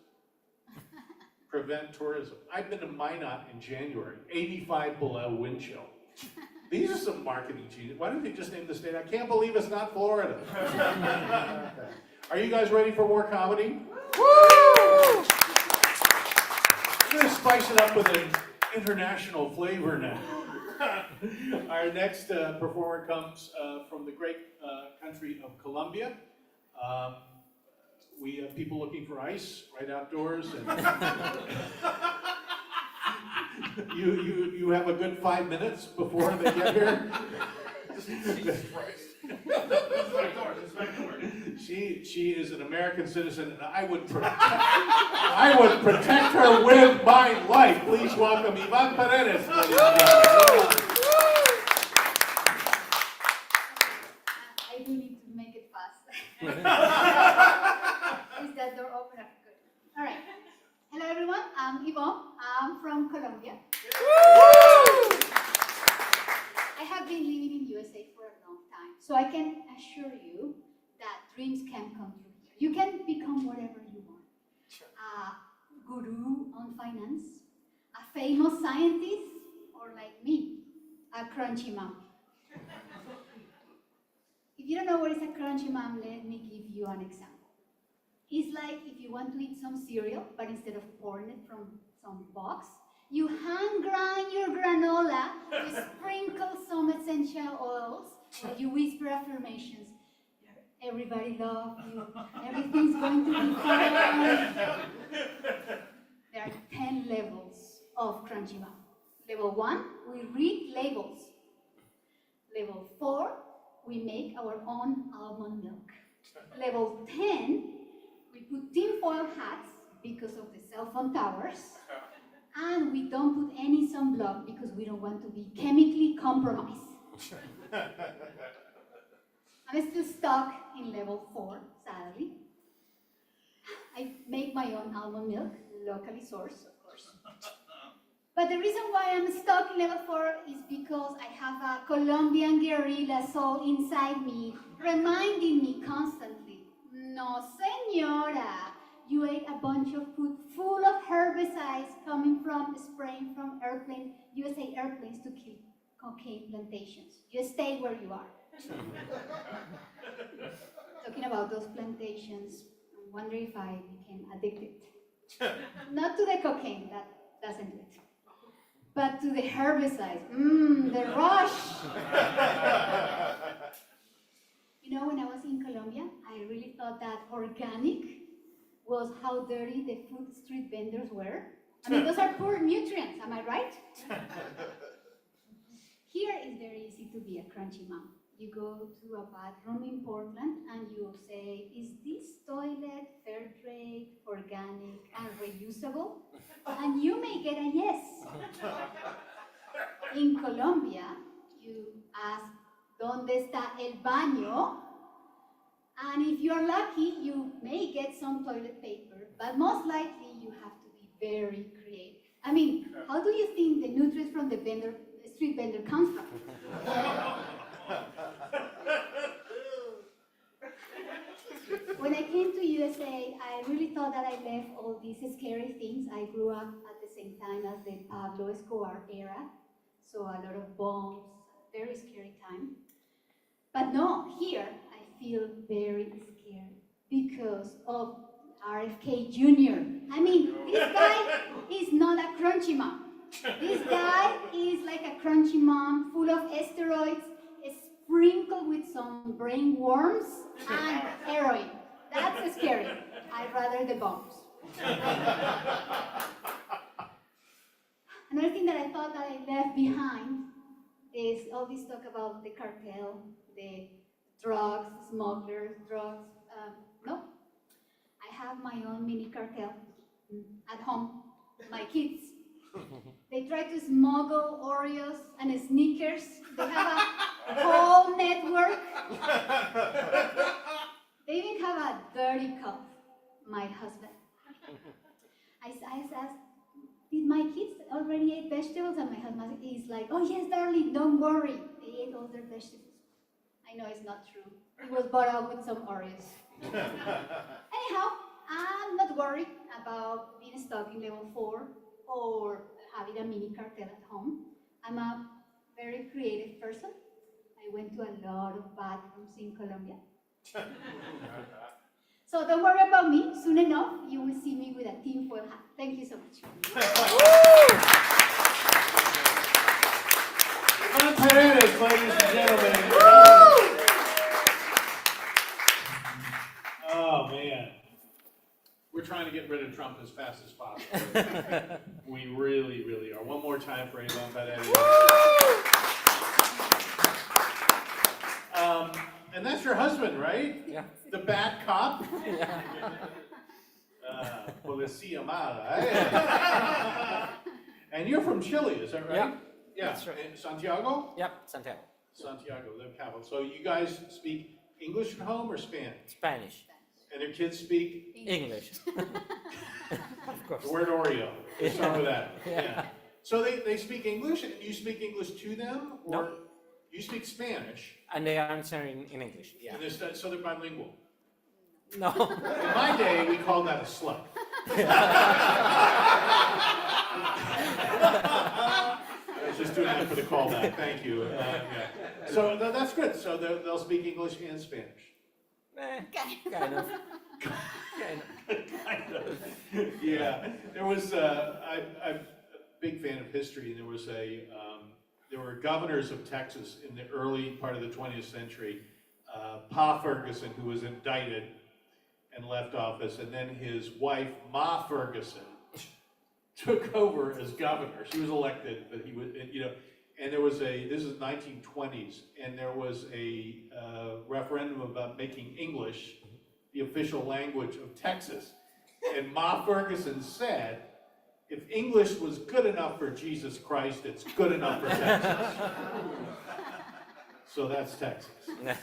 prevent tourism. I've been to Minot in January, 85 below wind chill. These are some marketing genius. Why don't they just name the state? I can't believe it's not Florida. Are you guys ready for more comedy? Woo! We're going to spice it up with an international flavor now. Our next performer comes from the great country of Colombia. We have people looking for ice right outdoors. And you have a good 5 minutes before they get here. She is an American citizen, and I would protect her with my life. Please welcome Ivan Paredes, ladies and gentlemen. I do need to make it fast. Is that door open? Okay, good. All right. Hello, everyone. I'm Yvonne. I'm from Colombia. I have been living in USA for a long time, so I can assure you that dreams can come true here. You can become whatever you want. A guru on finance, a famous scientist, or like me, a crunchy mom. If you don't know what is a crunchy mom, let me give you an example. It's like if you want to eat some cereal, but instead of pouring it from some box, you hand grind your granola, you sprinkle some essential oils, and you whisper affirmations. Everybody loves you, everything's going to be fine. There are 10 levels of Crunchy Mom. Level 1, we read labels. Level 4, we make our own almond milk. Level 10, we put tinfoil hats because of the cell phone towers. And we don't put any sunblock because we don't want to be chemically compromised. I'm still stuck in level 4, sadly. I make my own almond milk, locally sourced, of course. But the reason why I'm stuck in level 4 is because I have a Colombian guerrilla soul inside me, reminding me constantly, no señora, you ate a bunch of food full of herbicides coming from spraying from airplanes, USA airplanes to kill cocaine plantations. You stay where you are. Talking about those plantations, I'm wondering if I became addicted. Not to the cocaine, that doesn't do it. But to the herbicides. The rush! You know, when I was in Colombia, I really thought that organic was how dirty the food street vendors were. I mean, those are poor nutrients, am I right? Here it's very easy to be a crunchy mom. You go to a bathroom in Portland and you say, is this toilet fair trade, organic, and reusable? And you may get a yes. In Colombia, you ask, ¿dónde está el baño? And if you're lucky, you may get some toilet paper, but most likely you have to be very creative. I mean, how do you think the nutrients from the street vendor comes from? When I came to USA, I really thought that I left all these scary things. I grew up at the same time as the Pablo Escobar era, so a lot of bombs, very scary time. But no, here I feel very scared because of RFK Jr. I mean, this guy is not a crunchy mom. This guy is like a crunchy mom full of steroids, sprinkled with some brain worms and heroin. That's scary. I'd rather the bombs. Another thing that I thought that I left behind is all this talk about the cartel, the drugs, smugglers, drugs. No, I have my own mini cartel at home. My kids. They try to smuggle Oreos and Snickers. They have a whole network. They even have a dirty cup, my husband. I asked, did my kids already eat vegetables? And my husband is like, oh yes, darling, don't worry. They ate all their vegetables. I know it's not true. It was bought out with some Oreos. Anyhow, I'm not worried about being stuck in level 4 or having a mini cartel at home. I'm a very creative person. I went to a lot of bathrooms in Colombia. So don't worry about me. Soon enough, you will see me with a tinfoil hat. Thank you so much. Ivan Paredes, ladies and gentlemen. Oh, man. We're trying to get rid of Trump as fast as possible. We really, really are. One more time for Ivan Paredes. That's your husband, right? Yeah. The bad cop? Policía mala, eh? And you're from Chile, is that right? Yeah. Yeah. That's right. In Santiago? Yep, Santiago. Santiago, the capital. So you guys speak English at home or Spanish? Spanish. And their kids speak English. Of course. the word Oreo. Let's start with that. Yeah. So they speak English and you speak English to them? Or No. you speak Spanish? And they answer in English. Yeah. And so they're bilingual. No. In my day, we called that a slut. I was just doing that for the callback. Thank you. Yeah. So that's good. So they'll speak English and Spanish. Kind of. Kind of. Yeah. There was I'm a big fan of history, and there were governors of Texas in the early part of the 20th century. Pa Ferguson, who was indicted and left office, and then his wife, Ma Ferguson, took over as governor. She was elected, but he was, and there was this is 1920s, and there was a referendum about making English the official language of Texas. And Ma Ferguson said, if English was good enough for Jesus Christ, it's good enough for Texas. So that's Texas. Yeah,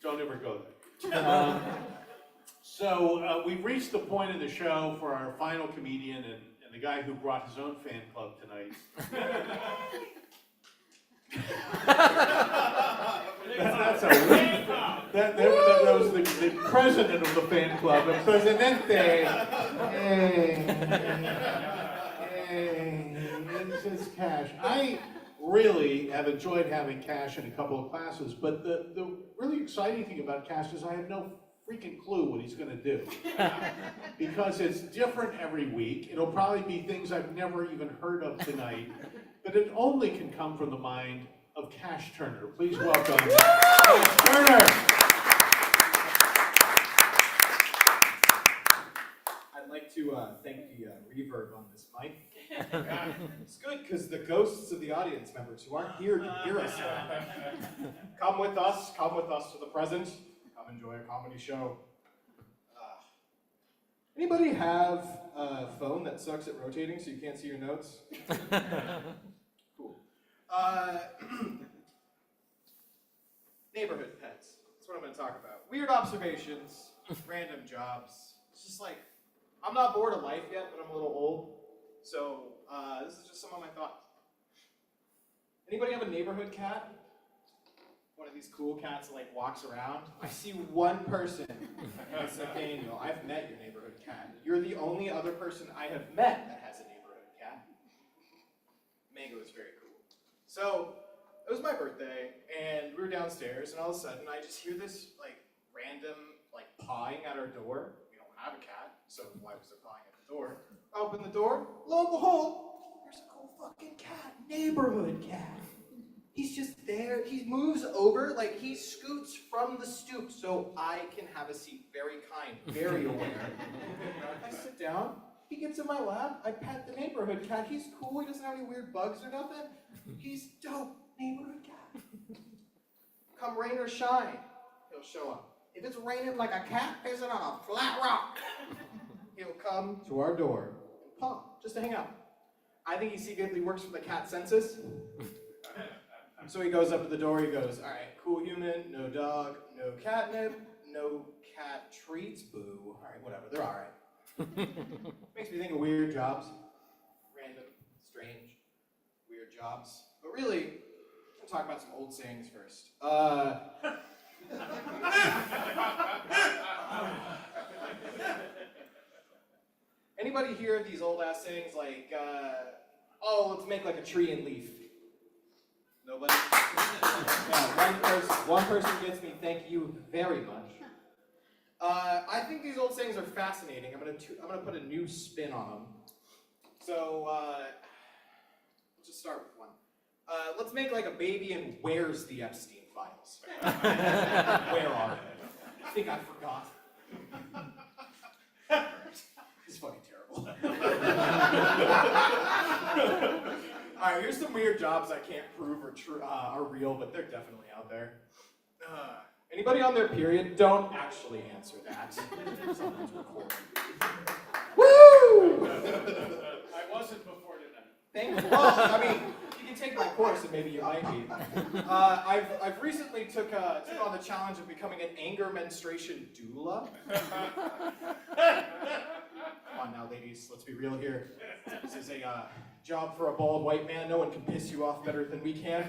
don't ever go there. So we've reached the point in the show for our final comedian and the guy who brought his own fan club tonight. That's a weak. That was the president of the fan club, the presidente. It's Cash. I really have enjoyed having Cash in a couple of classes, but the really exciting thing about Cash is I have no freaking clue what he's going to do. Because it's different every week. It'll probably be things I've never even heard of tonight, but it only can come from the mind of Cash Turner. Please welcome Cash Turner. I'd like to thank the reverb on this mic. It's good because the ghosts of the audience members who aren't here to hear us come with us to the present, come enjoy a comedy show. Anybody have a phone that sucks at rotating so you can't see your notes? Cool. Neighborhood pets. That's what I'm going to talk about. Weird observations, random jobs. It's just like, I'm not bored of life yet, but I'm a little old. So this is just some of my thoughts. Anybody have a neighborhood cat? One of these cool cats that like walks around? I see one person. It's Nathaniel. I've met your neighborhood cat. You're the only other person I have met that has a neighborhood cat. Mango is very cool. So it was my birthday, and we were downstairs, and all of a sudden I just hear this like random like pawing at our door. We don't have a cat, so why was there pawing at the door? I open the door, lo and behold, there's a cool fucking cat, neighborhood cat. He's just there, he moves over, like he scoots from the stoop so I can have a seat. Very kind, very aware. I sit down, he gets in my lap, I pet the neighborhood cat. He's cool, he doesn't have any weird bugs or nothing. He's dope, neighborhood cat. Come rain or shine, he'll show up. If it's raining like a cat pissing on a flat rock, he'll come to our door and paw, just to hang out. I think he secretly works for the cat census. So he goes up to the door, he goes, all right, cool human, no dog, no catnip, no cat treats, boo. All right, whatever, they're all right. Makes me think of weird jobs. Random, strange, weird jobs. But really, I'm talk about some old sayings first. Anybody hear these old ass sayings like, oh, let's make like a tree and leaf? Nobody? Yeah, one person gets me, thank you very much. I think these old sayings are fascinating. I'm gonna put a new spin on them. So, let's just start with one. Let's make like a baby and where's the Epstein files? Where are they? I think I forgot. It's fucking terrible. Alright, here's some weird jobs I can't prove are real, but they're definitely out there. Anybody on their period? Don't actually answer that. Someone's recording. Woo! I wasn't before tonight. Thank you. Well, I mean, you can take my course and maybe you might be. I've recently took on the challenge of becoming an anger menstruation doula. Come on now, ladies, let's be real here. This is a job for a bald white man. No one can piss you off better than we can.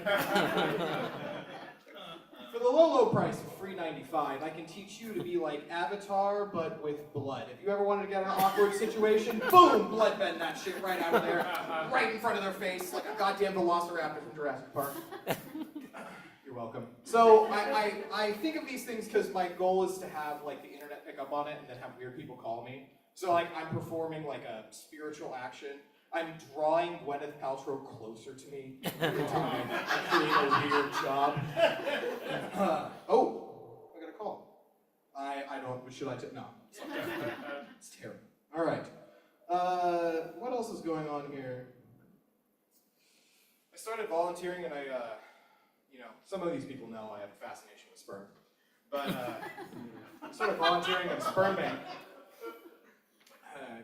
For the low price of $3.95, I can teach you to be like Avatar, but with blood. If you ever wanted to get in an awkward situation, boom, blood bend that shit right out of there, right in front of their face, like a goddamn velociraptor from Jurassic Park. You're welcome. So I think of these things because my goal is to have like the internet pick up on it and then have weird people call me. So like I'm performing like a spiritual action. I'm drawing Gwyneth Paltrow closer to me every time I create a weird job. Oh, I got a call. I don't, should I no. It's terrible. All right. What else is going on here? I started volunteering and I, some of these people know I have a fascination with sperm. But I started volunteering at a sperm bank.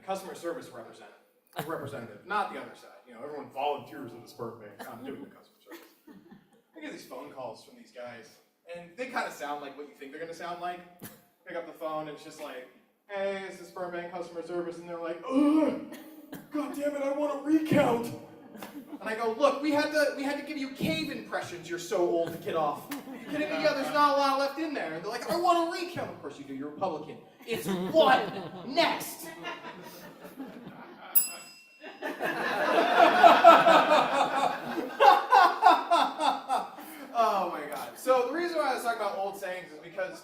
Customer service representative, not the other side. Everyone volunteers at the sperm bank, not doing the customer service. I get these phone calls from these guys, and they kind of sound like what you think they're going to sound like. Pick up the phone, and it's just like, hey, it's the sperm bank customer service, and they're like, ugh, God damn it, I want to recount. And I go, look, we had to give you cave impressions. You're so old to get off. Are you kidding me? Yeah, there's not a lot left in there. And they're like, I want to recount. Of course you do. You're Republican. It's one. Next. Oh my God. So the reason why I was talking about old sayings is because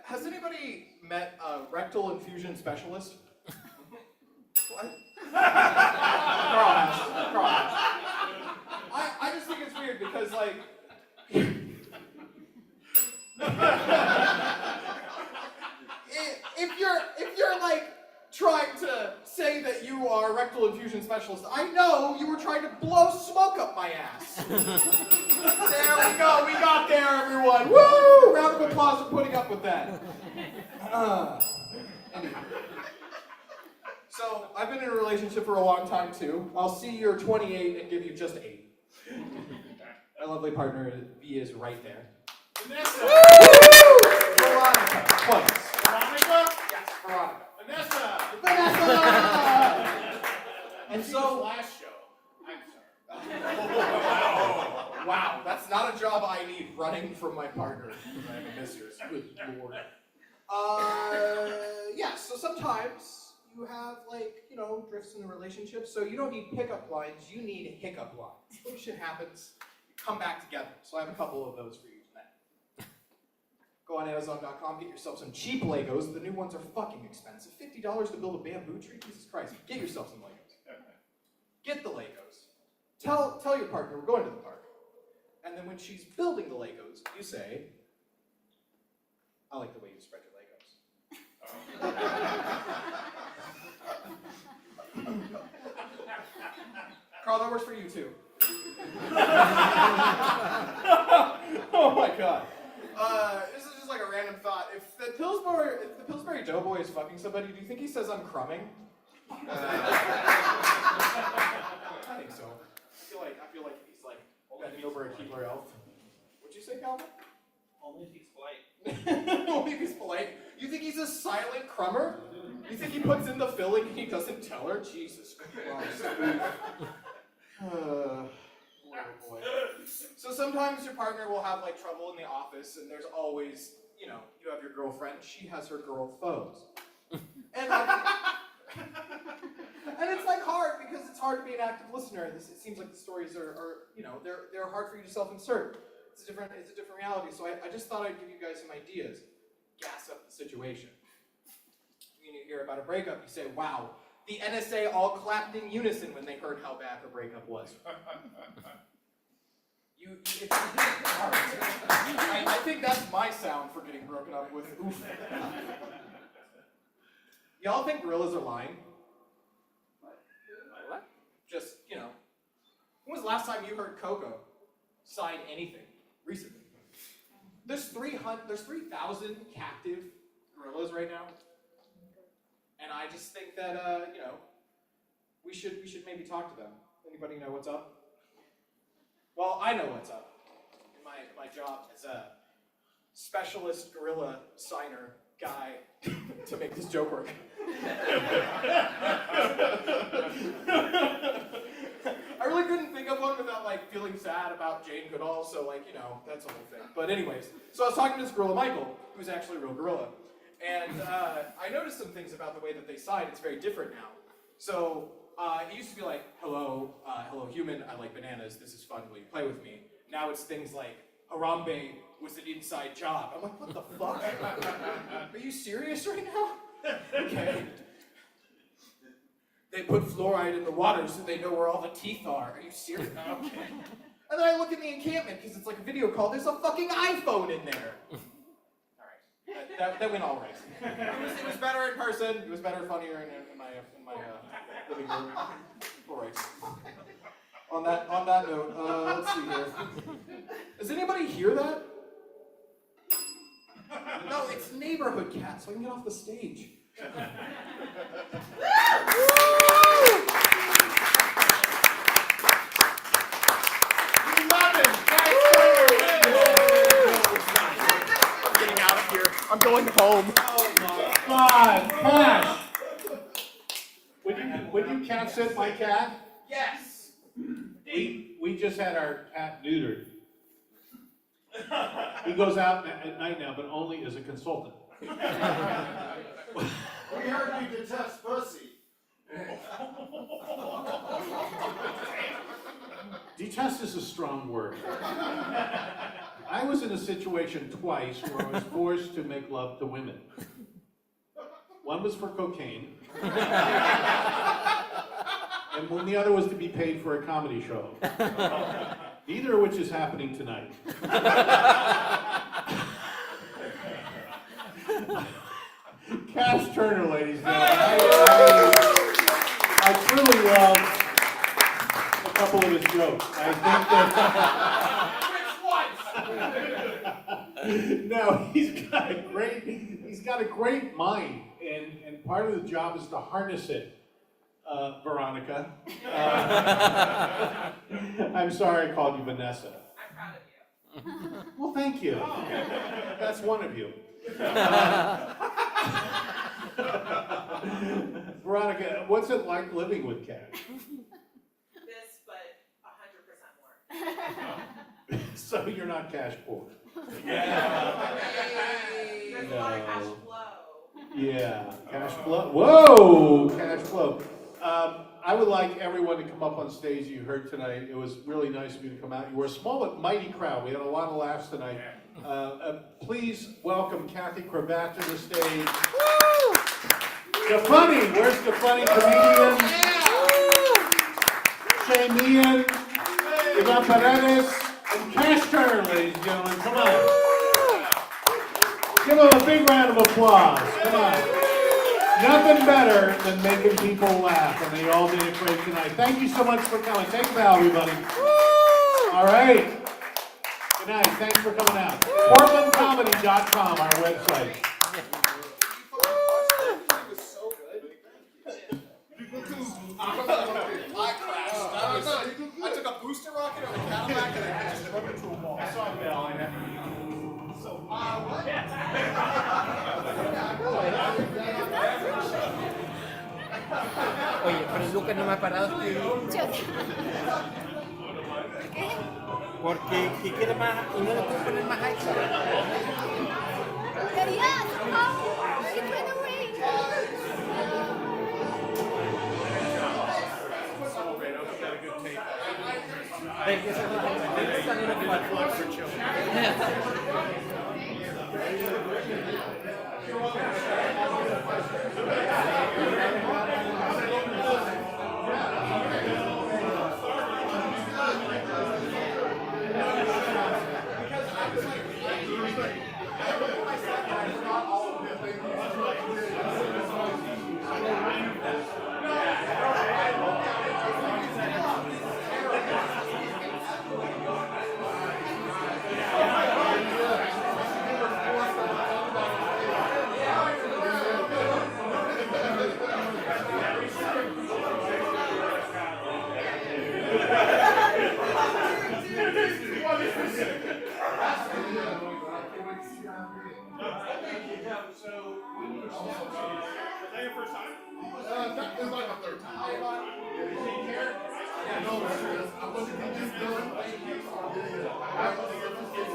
has anybody met a rectal infusion specialist? What? Carl has. I just think it's weird because like if you're like trying to say that you are a rectal infusion specialist, I know you were trying to blow smoke up my ass. There we go, we got there, everyone. Woo! Round of applause for putting up with that. Anyway. So, I've been in a relationship for a long time too. I'll see you're 28 and give you just 8. My lovely partner, V, is right there. Vanessa! Veronica, twice. Veronica? Yes, Veronica. Vanessa! And so, last show. I'm sorry. wow, that's not a job I need running from my partner. I have a mistress. Good Lord. Yeah, so sometimes you have drifts in the relationship, so you don't need pickup lines, you need hiccup lines. When shit happens, you come back together. So I have a couple of those for you tonight. Go on Amazon.com, get yourself some cheap Legos. The new ones are fucking expensive. $50 to build a bamboo tree? Jesus Christ. Get yourself some Legos. Get the Legos. Tell your partner we're going to the park. And then when she's building the Legos, you say, I like the way you spread your Legos. Carl, that works for you too. Oh my God. This is just like a random thought. If the Pillsbury Doughboy is fucking somebody, do you think he says I'm crumbing? I think so. I feel like he's like bending over a Keebler elf. What'd you say, Calvin? Only if he's polite. Only if he's polite. You think he's a silent crummer? You think he puts in the filling and he doesn't tell her? Jesus Christ. Oh boy. So sometimes your partner will have like trouble in the office, and there's always, you have your girlfriend. She has her girl foes, and it's like hard because it's hard to be an active listener. It seems like the stories are they're hard for you to self-insert. It's a different reality. So I just thought I'd give you guys some ideas, gas up the situation. When you hear about a breakup, you say, "Wow, the NSA all clapped in unison when they heard how bad the breakup was." I think that's my sound for getting broken up with. Oof. Y'all think gorillas are lying? What? Just, when was the last time you heard Coco sign anything recently? There's 3 there's 3,000 captive gorillas right now, and I just think that we should maybe talk to them. Anybody know what's up? Well, I know what's up. In my job as a specialist gorilla signer guy to make this joke work. I really couldn't think of one without feeling sad about Jane Goodall, so that's the whole thing. But anyways, so I was talking to this gorilla Michael, who's actually a real gorilla, and I noticed some things about the way that they sign. It's very different now. So it used to be like, hello human, I like bananas, this is fun, will you play with me? Now it's things like, Harambe was an inside job. I'm like, what the fuck? Are you serious right now? Okay. They put fluoride in the water so they know where all the teeth are. Are you serious? Okay. And then I look in the encampment, because it's like a video call, there's a fucking iPhone in there. Alright. That went all right. It was better in person, it was better, funnier in my living room. Alright. On that note, let's see here. Does anybody hear that? No, it's neighborhood cat, so I can get off the stage. I'm getting out of here. I'm going home. Oh my God, Cash! Would you cat sit my cat? Yes. We just had our cat neutered. He goes out at night now, but only as a consultant. We heard you detest pussy. Detest is a strong word. I was in a situation twice where I was forced to make love to women. One was for cocaine, and when the other was to be paid for a comedy show. Neither of which is happening tonight. Cash Turner, ladies and gentlemen. I truly love a couple of his jokes. I think that no, he's got a great mind, and part of the job is to harness it. Veronica. I'm sorry I called you Vanessa. I'm proud of you. Well, thank you. That's one of you. Veronica, what's it like living with Cash? This, but 100% more. So you're not cash poor. Yeah. There's a lot of cash flow. Yeah, cash flow. Whoa, cash flow. I would like everyone to come up on stage. You heard tonight. It was really nice of you to come out. You were a small but mighty crowd. We had a lot of laughs tonight. Please welcome Kathy Cravat to the stage. Woo! Stefani, where's Stefani, comedian? Shane Meehan, Ivan Paredes, and Cash Turner, ladies and gentlemen. Come on. Give them a big round of applause. Come on. Nothing better than making people laugh, and they all did it great tonight. Thank you so much for coming. Take a bow, everybody. All right. Good night. Thanks for coming out. PortlandComedy.com, our website. I crashed. I took a booster rocket on a Cadillac and I just drove into a wall. I saw a bell. I had So, what? Oye, pero Lucas no me ha parado porque si quiere más y no le puedo poner más ahí. For Was that your first time? It's like a third time. Yeah, no, serious. I wasn't just done. I was here for kids.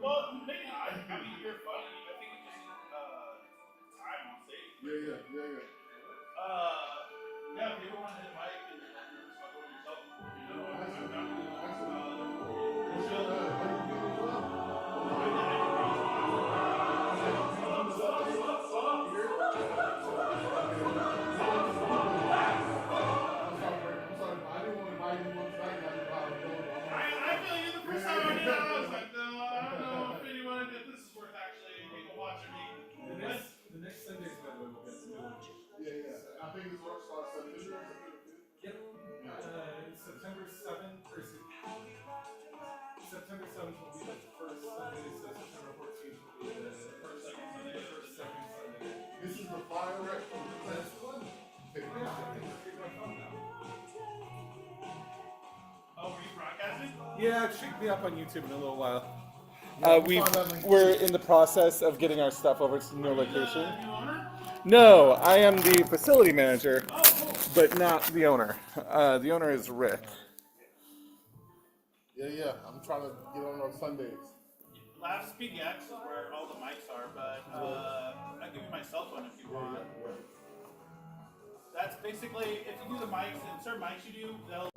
Well, maybe not. I mean, you're funny. I think you just need time on stage. Yeah. Yeah, if you ever want to hit Mike and you're stuck with yourself, you know, I'm down to do I feel you. The first time I did it, I was like, no, I don't know if anyone if this is worth actually people watching me. The next Sunday's by the way, we'll get to do it. Yeah. I think this works for September. Yep. September 7th, or September 7th will be the first Sunday, so September 14th will be the first second Sunday. This is the fire wreck. That's the one. Yeah, I think we're free by phone now. Oh, were you broadcasting? Yeah, it should be up on YouTube in a little while. Yeah, We're in the process of getting our stuff over to the new location. New owner? No, I am the facility manager, but not the owner. The owner is Rick. Yeah. I'm trying to get on those Sundays. Last PDX is where all the mics are, but I'll give you my cell phone if you want. That's basically, if you do the mics and certain mics you do, they'll